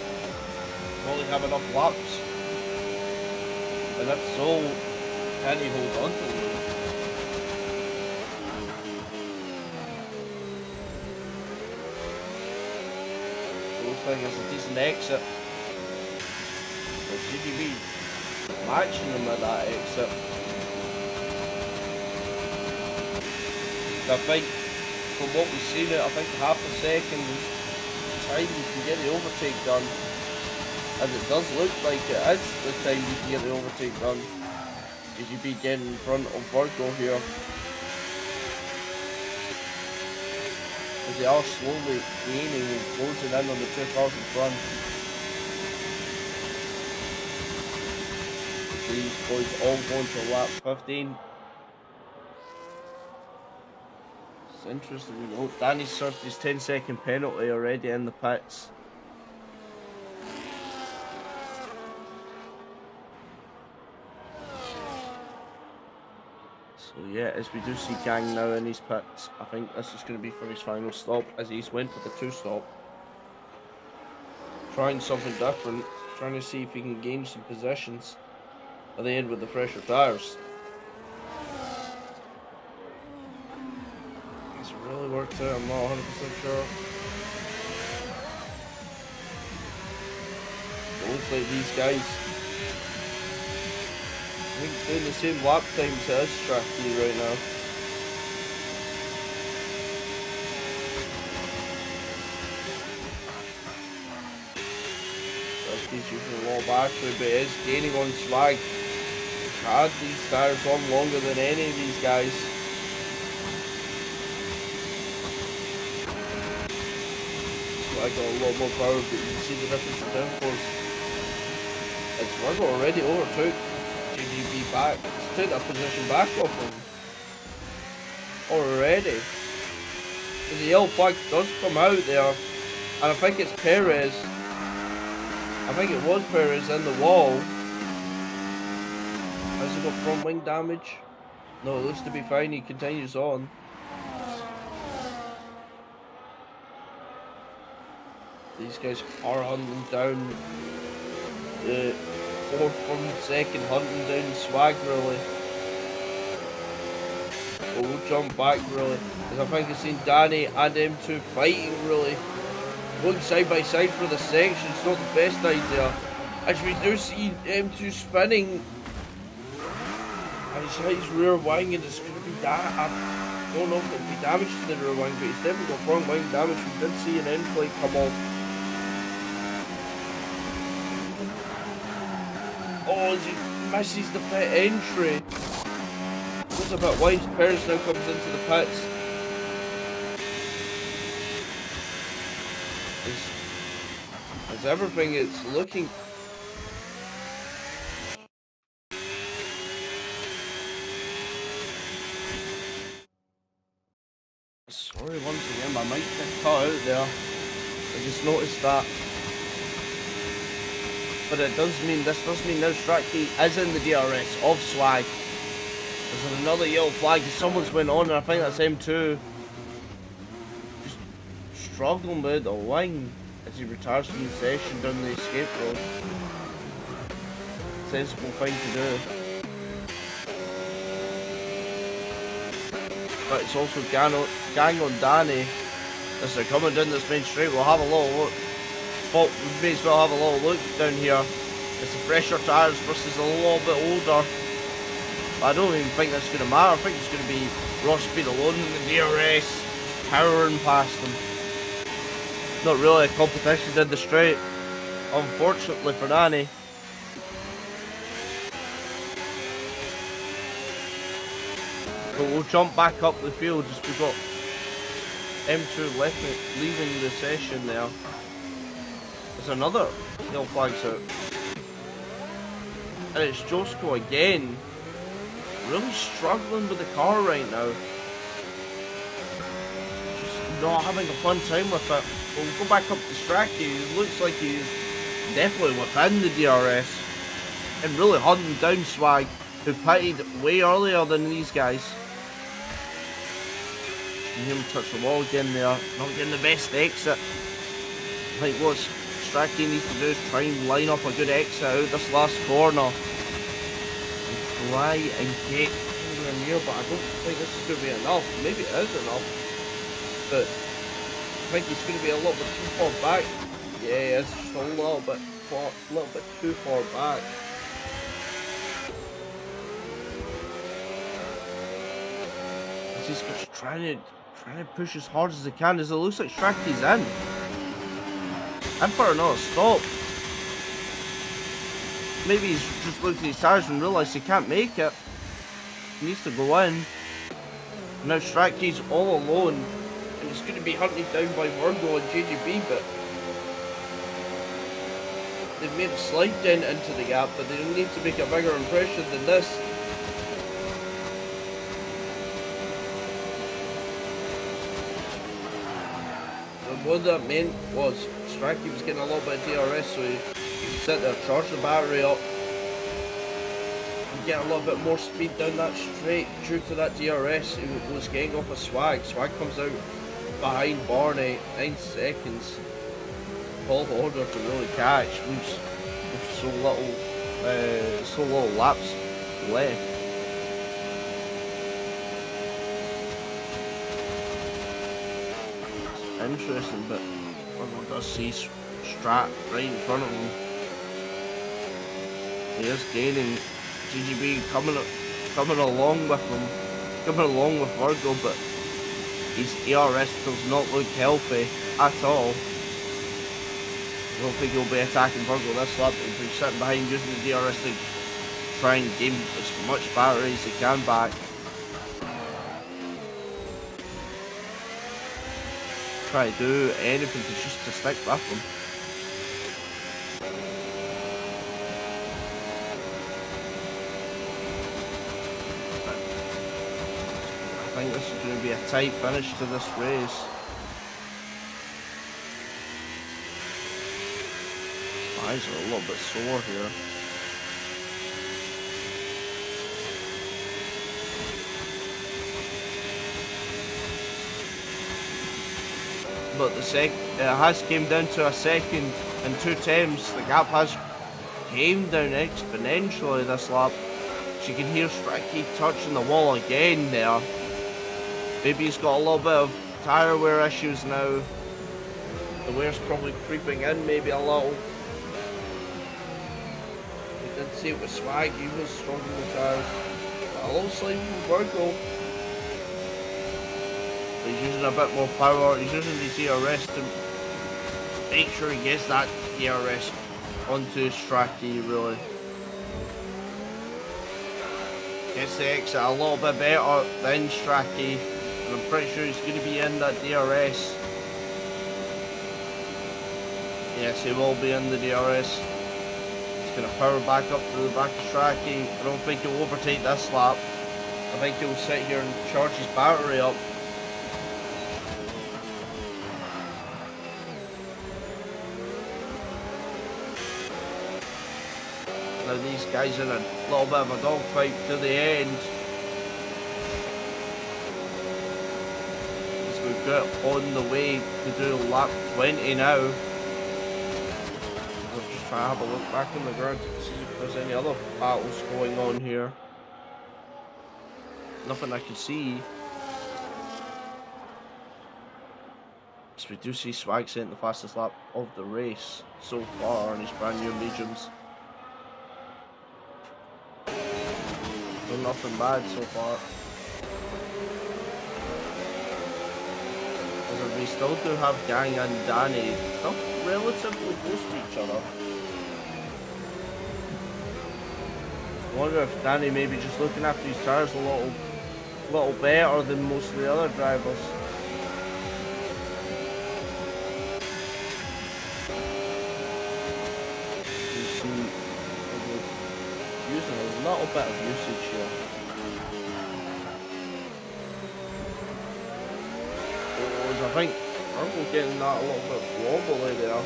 only have enough laps. And if so, can he hold on to the lead? So looks like it's a decent exit. For JJB. Matching them at that exit. I think from what we've seen it, I think half a second is time you can get the overtake done. And it does look like it is the time you can get the overtake done. Because you'd be getting in front of Virgo here. As they are slowly gaining and closing in on the two cars in front. These boys all going to lap 15. It's interesting. Oh, Danny's served his 10-second penalty already in the pits. So yeah, as we do see Gang now in his pits, I think this is going to be for his final stop as he's went for the 2-stop. Trying something different, trying to see if he can gain some positions at the end with the fresher tyres. Has it really worked out? I'm not 100% sure. It looks like these guys, I think, doing the same lap times as Stracky right now. He's using a low battery, but is gaining on Swag. He's had these tyres on longer than any of these guys. Swag got a lot more power, but you can see the difference in downforce. It's Virgo already overtook JGB back. He's took that position back off him already. Because the yellow flag does come out there, and I think it's Perez. I think it was Perez in the wall. Has he got front wing damage? No, it looks to be fine. He continues on. These guys are hunting down the 4th from 2nd, hunting down Swag really. But we'll jump back really, because I think I've seen Danny and M2 fighting really. Going side by side for the section, it's not the best idea. As we do see M2 spinning. And his rear wing, and it's going to be that. I don't know if it'll be damage to the rear wing, but he's definitely got front wing damage. We did see an end plate come off. Oh, as he misses the pit entry. Goes a bit wide. Perez now comes into the pits. As everything is looking. Sorry once again, my mic got cut out there. I just noticed that. But this does mean now Stracky is in the DRS of Swag. There's another yellow flag, someone's went on, and I think that's M2. Just struggling with the wing as he retires from the session down the escape road. Sensible thing to do. But it's also gang on Danny as they're coming down this main straight. We'll have a little look. But we may as well have a little look down here. It's the fresher tyres versus a little bit older. But I don't even think that's going to matter. I think it's going to be raw speed alone in the DRS, powering past them. Not really a competition in the straight, unfortunately for Danny. But we'll jump back up the field as we've got M2 leaving the session there. There's another yellow flags out. And it's Josko again. Really struggling with the car right now. Just not having a fun time with it. We'll go back up to Stracky. It looks like he's definitely within the DRS. And really hunting down Swag, who pitted way earlier than these guys. You hear him touch the wall again there. Not getting the best exit. I think what Stracky needs to do is try and line up a good exit out this last corner. And try and get anywhere near, but I don't think this is going to be enough. Maybe it is enough. But I think he's going to be a little bit too far back. Yeah, it's just a little bit too far back. He's just trying to Trying to push as hard as they can as it looks like Strachey's in. And for another stop. Maybe he's just looked at his tires and realised he can't make it. He needs to go in. Now Strachey's all alone. And he's going to be hunted down by Virgo and JGB, but they've made a slight dent into the gap, but they need to make a bigger impression than this. And what that meant was Strachey was getting a little bit of DRS, so he could sit there, charge the battery up, and get a little bit more speed down that straight due to that DRS. He was getting off a Swag. Swag comes out behind Barney, 9 seconds. Tall order to really catch with so little laps left. It's interesting, but everyone does see Strat right in front of him. He is gaining. GGB coming along with him, coming along with Virgo, but his ERS does not look healthy at all. I don't think he'll be attacking Virgo this lap. He'll be sitting behind using the DRS to try and gain as much battery as he can back. Try to do anything to stick with him. I think this is going to be a tight finish to this race. Eyes are a little bit sore here. But it has came down to a second and 2 tenths. The gap has came down exponentially this lap. You can hear Strachey touching the wall again there. Maybe he's got a little bit of tyre wear issues now. The wear's probably creeping in maybe a little. We did see it with Swag, he was struggling with tyres. A little slide from Virgo. He's using a bit more power, he's using the DRS to make sure he gets that DRS onto Strachey really. Gets the exit a little bit better than Strachey, and I'm pretty sure he's going to be in that DRS. Yes, he will be in the DRS. He's going to power back up to the back of Strachey. I don't think he'll overtake this lap. I think he'll sit here and charge his battery up. Now these guys in a little bit of a dogfight to the end. As we get on the way to do lap 20 now. I'll just try to have a look back on the ground to see if there's any other battles going on here. Nothing I can see. So we do see Swag setting the fastest lap of the race so far on his brand new mediums. So nothing bad so far. But we still do have Gang and Danny still relatively close to each other. I wonder if Danny may be just looking after his tyres a little better than most of the other drivers. Using a little bit of usage here. I think Virgo getting that a little bit wobbly there.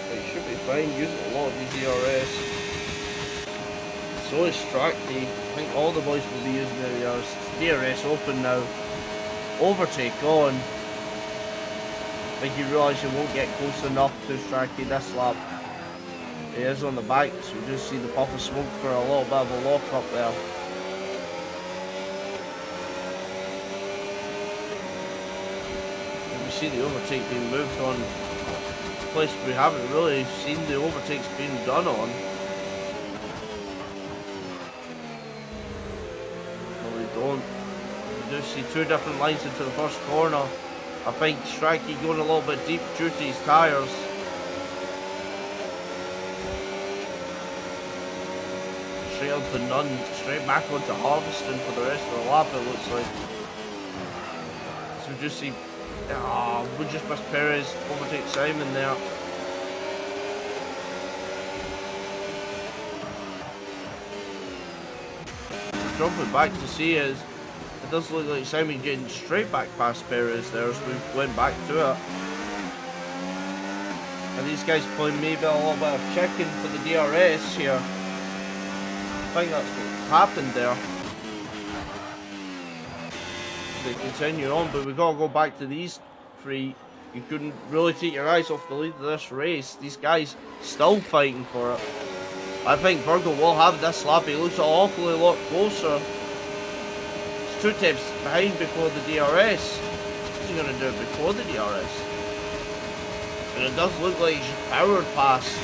But he should be fine using a lot of these ERS. So is Strachey. I think all the boys will be using their ERS. DRS open now. Overtake on. I think you realise you won't get close enough to Strachey this lap. He is on the back, so we just see the puff of smoke for a little bit of a lock up there. And we see the overtake being moved on a place we haven't really seen the overtakes being done on. But we see two different lines into the first corner. I think Strachey going a little bit deep due to his tyres. Straight onto Nunn, straight back onto Harveston for the rest of the lap, it looks like. So we just see, we just missed Perez overtake Simon there. Jumping back to see is, it does look like Simon getting straight back past Perez there as we went back to it. And these guys playing maybe a little bit of chicken for the DRS here. I think that's what happened there. They continue on, but we gotta go back to these three. You couldn't really take your eyes off the lead of this race. These guys still fighting for it. I think Virgo will have this lap. He looks an awfully lot closer. He's 2 tips behind before the DRS. What's he going to do before the DRS? And it does look like he's powered past.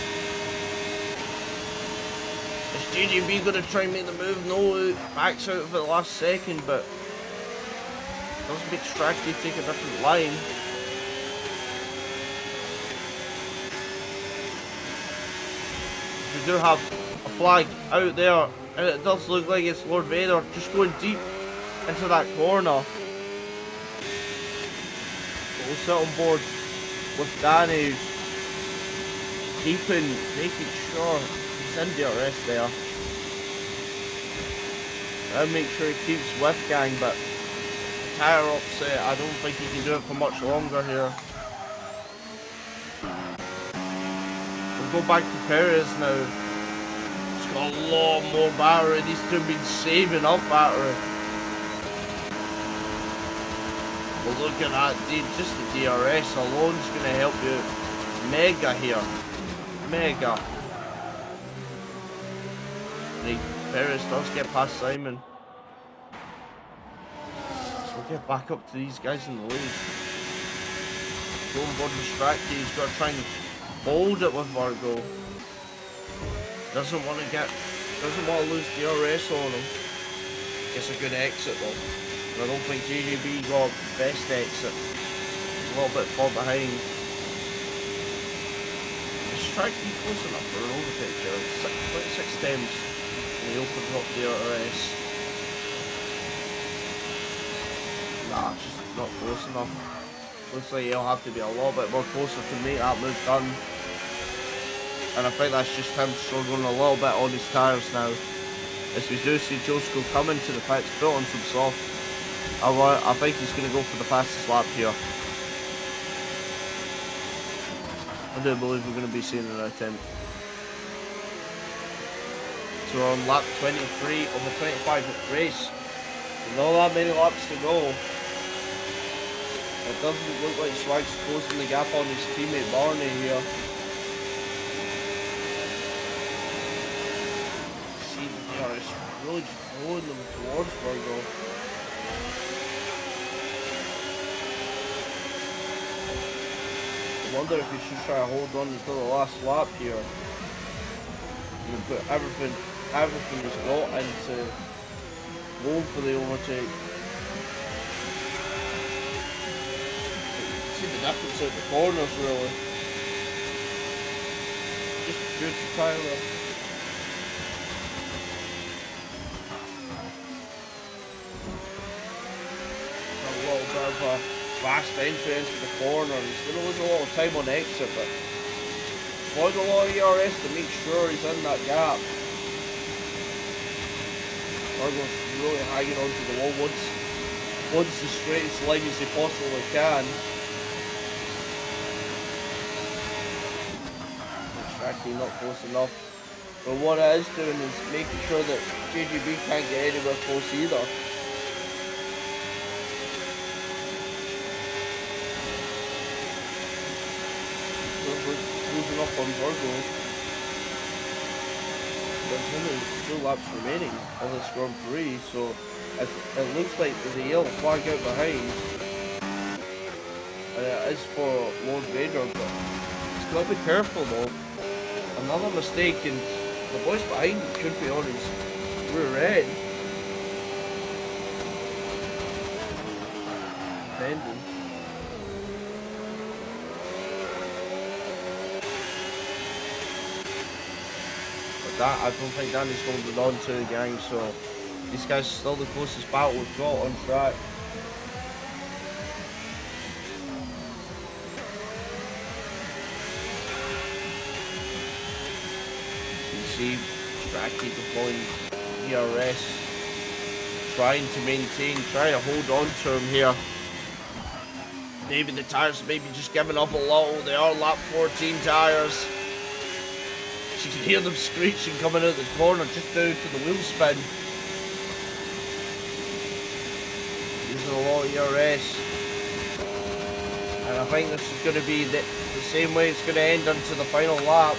Is JJB going to try and make the move? No, backs out for the last second, but does make Strachey take a different line. We do have a flag out there, and it does look like it's Lord Vader just going deep into that corner. But we'll sit on board with Danny, making sure he's in DRS there. And make sure he keeps with gang, but tyre upset, I don't think he can do it for much longer here. Go back to Perez now. He's got a lot more battery. These two have been saving up battery. But look at that, just the DRS alone is going to help you mega here. Mega. Right, Perez does get past Simon. So we'll get back up to these guys in the lead. Go on board with Strachey. He's got to try and hold it with Virgo. Doesn't want to lose DRS on him. Gets a good exit though. But I don't think JJB got best exit. He's a little bit far behind. Is Strachey close enough for an overtake here? 6 attempts and he opens up DRS. Nah, it's just not close enough. Looks like he'll have to be a little bit more closer to make that move done. And I think that's just him struggling a little bit on his tyres now. As we do see Josko coming to the pits, put on some soft. I think he's going to go for the fastest lap here. I do believe we're going to be seeing an attempt. So we're on lap 23 of the 25th race. Not that many laps to go. It doesn't look like Swag's closing the gap on his teammate Barney here. See the DRS really just pulling them towards Virgo. I wonder if he should try to hold on until the last lap here. And put everything he's got into going for the overtake. See the difference at the corners really. Just due to Tyler. A little bit of a fast entry into the corner. He's going to lose a lot of time on exit, but avoid a lot of ERS to make sure he's in that gap. Virgo's really hanging onto the wall once the straightest line as he possibly can. Actually not close enough. But what it is doing is making sure that JGB can't get anywhere close either. Losing up on Virgo. There's only 2 laps remaining of this Grand Prix, so it looks like there's a yellow flag out behind. And it is for Lord Vader, but he's got to be careful though. Another mistake, and the boys behind him could be on his rear end. defending. But that, I don't think Danny's holding on to the gang, so these guys are still the closest battle we've got on track. You see Strachey deploying DRS, trying to maintain, trying to hold on to him here. Maybe the tyres maybe just giving up a little. They are lap 14 tyres. You can hear them screeching coming out the corner just down to the wheel spin. Using a lot of ERS. And I think this is going to be the same way it's going to end into the final lap.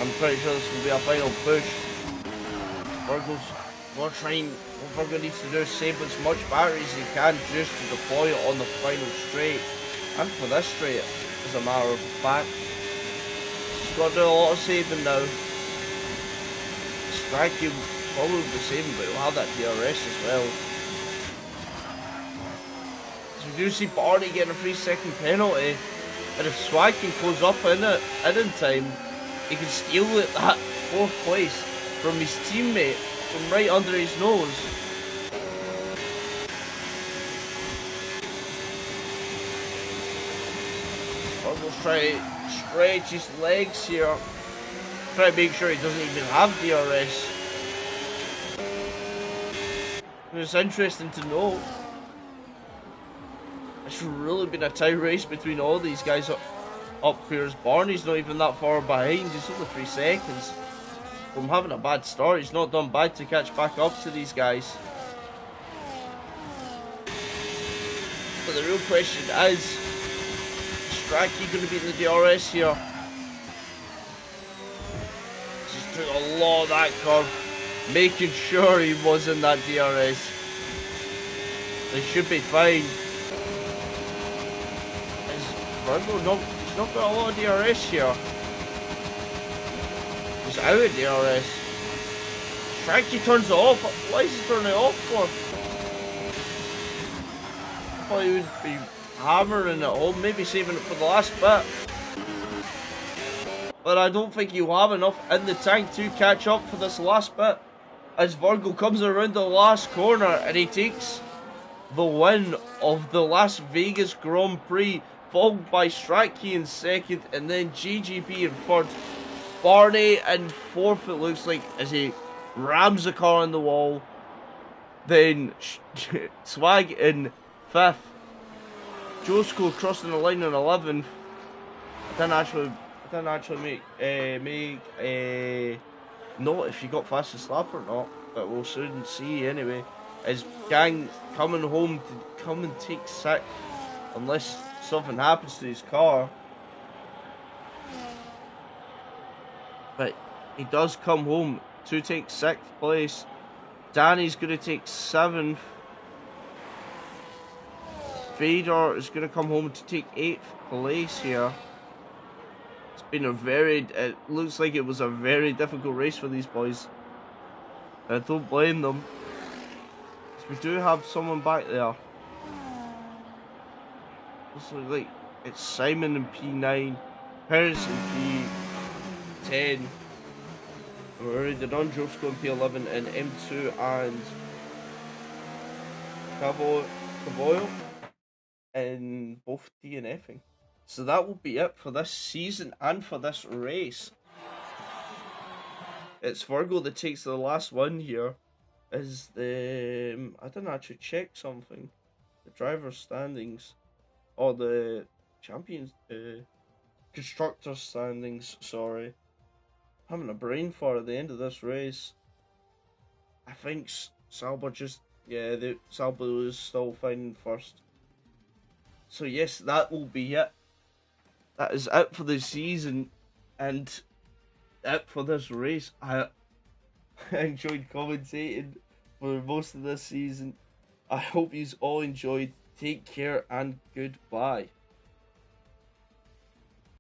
I'm pretty sure this will be a final push. What Virgo needs to do is save as much battery as he can just to deploy it on the final straight. And for this straight, as a matter of fact. He's got to do a lot of saving now. Strachey will probably be saving, but he'll have that DRS as well. So we do see Barney getting a 3-second penalty. And if Swag can close up in time, he can steal that 4th place from his teammate from right under his nose. Almost try to stretch his legs here. Try to make sure he doesn't even have DRS. And it's interesting to know. It's really been a tight race between all these guys up here, as Barney's not even that far behind. He's only 3 seconds from having a bad start. He's not done bad to catch back up to these guys. But the real question is Strachey going to be in the DRS here? Just took a lot of that curve, making sure he was in that DRS. They should be fine. He's not got a lot of DRS here. He's out of DRS. Strachey turns it off. Why is he turning it off for? I thought he would be hammering it home, maybe saving it for the last bit. But I don't think he'll have enough in the tank to catch up for this last bit. As Virgo comes around the last corner and he takes the win of the Las Vegas Grand Prix, followed by Strachey in second, and then GGB in third. Barney in fourth, it looks like, as he rams the car on the wall. Then Swag in fifth. Josko crossing the line in 11th. I didn't actually make a note if you got fastest lap or not, but we'll soon see anyway. As Gang coming home to come and take sixth, unless something happens to his car. But he does come home to take 6th place. Danny's going to take 7th. Vader is going to come home to take 8th place here. It's been it looks like it was a very difficult race for these boys. I don't blame them. We do have someone back there. Looks like it's Simon in P9, Paris in P10. We're already done Josko in P11 and M2 and Cavoyo in both DNFing. So that will be it for this season and for this race. It's Virgo that takes the last one here. Is the I didn't actually check something. The driver's standings, or the champions, constructor standings. Sorry, having a brain fart at the end of this race. I think Sauber Sauber is still fine first. So yes, that will be it. That is it for the season, and it for this race. I enjoyed commentating for most of this season. I hope you all enjoyed. Take care and goodbye.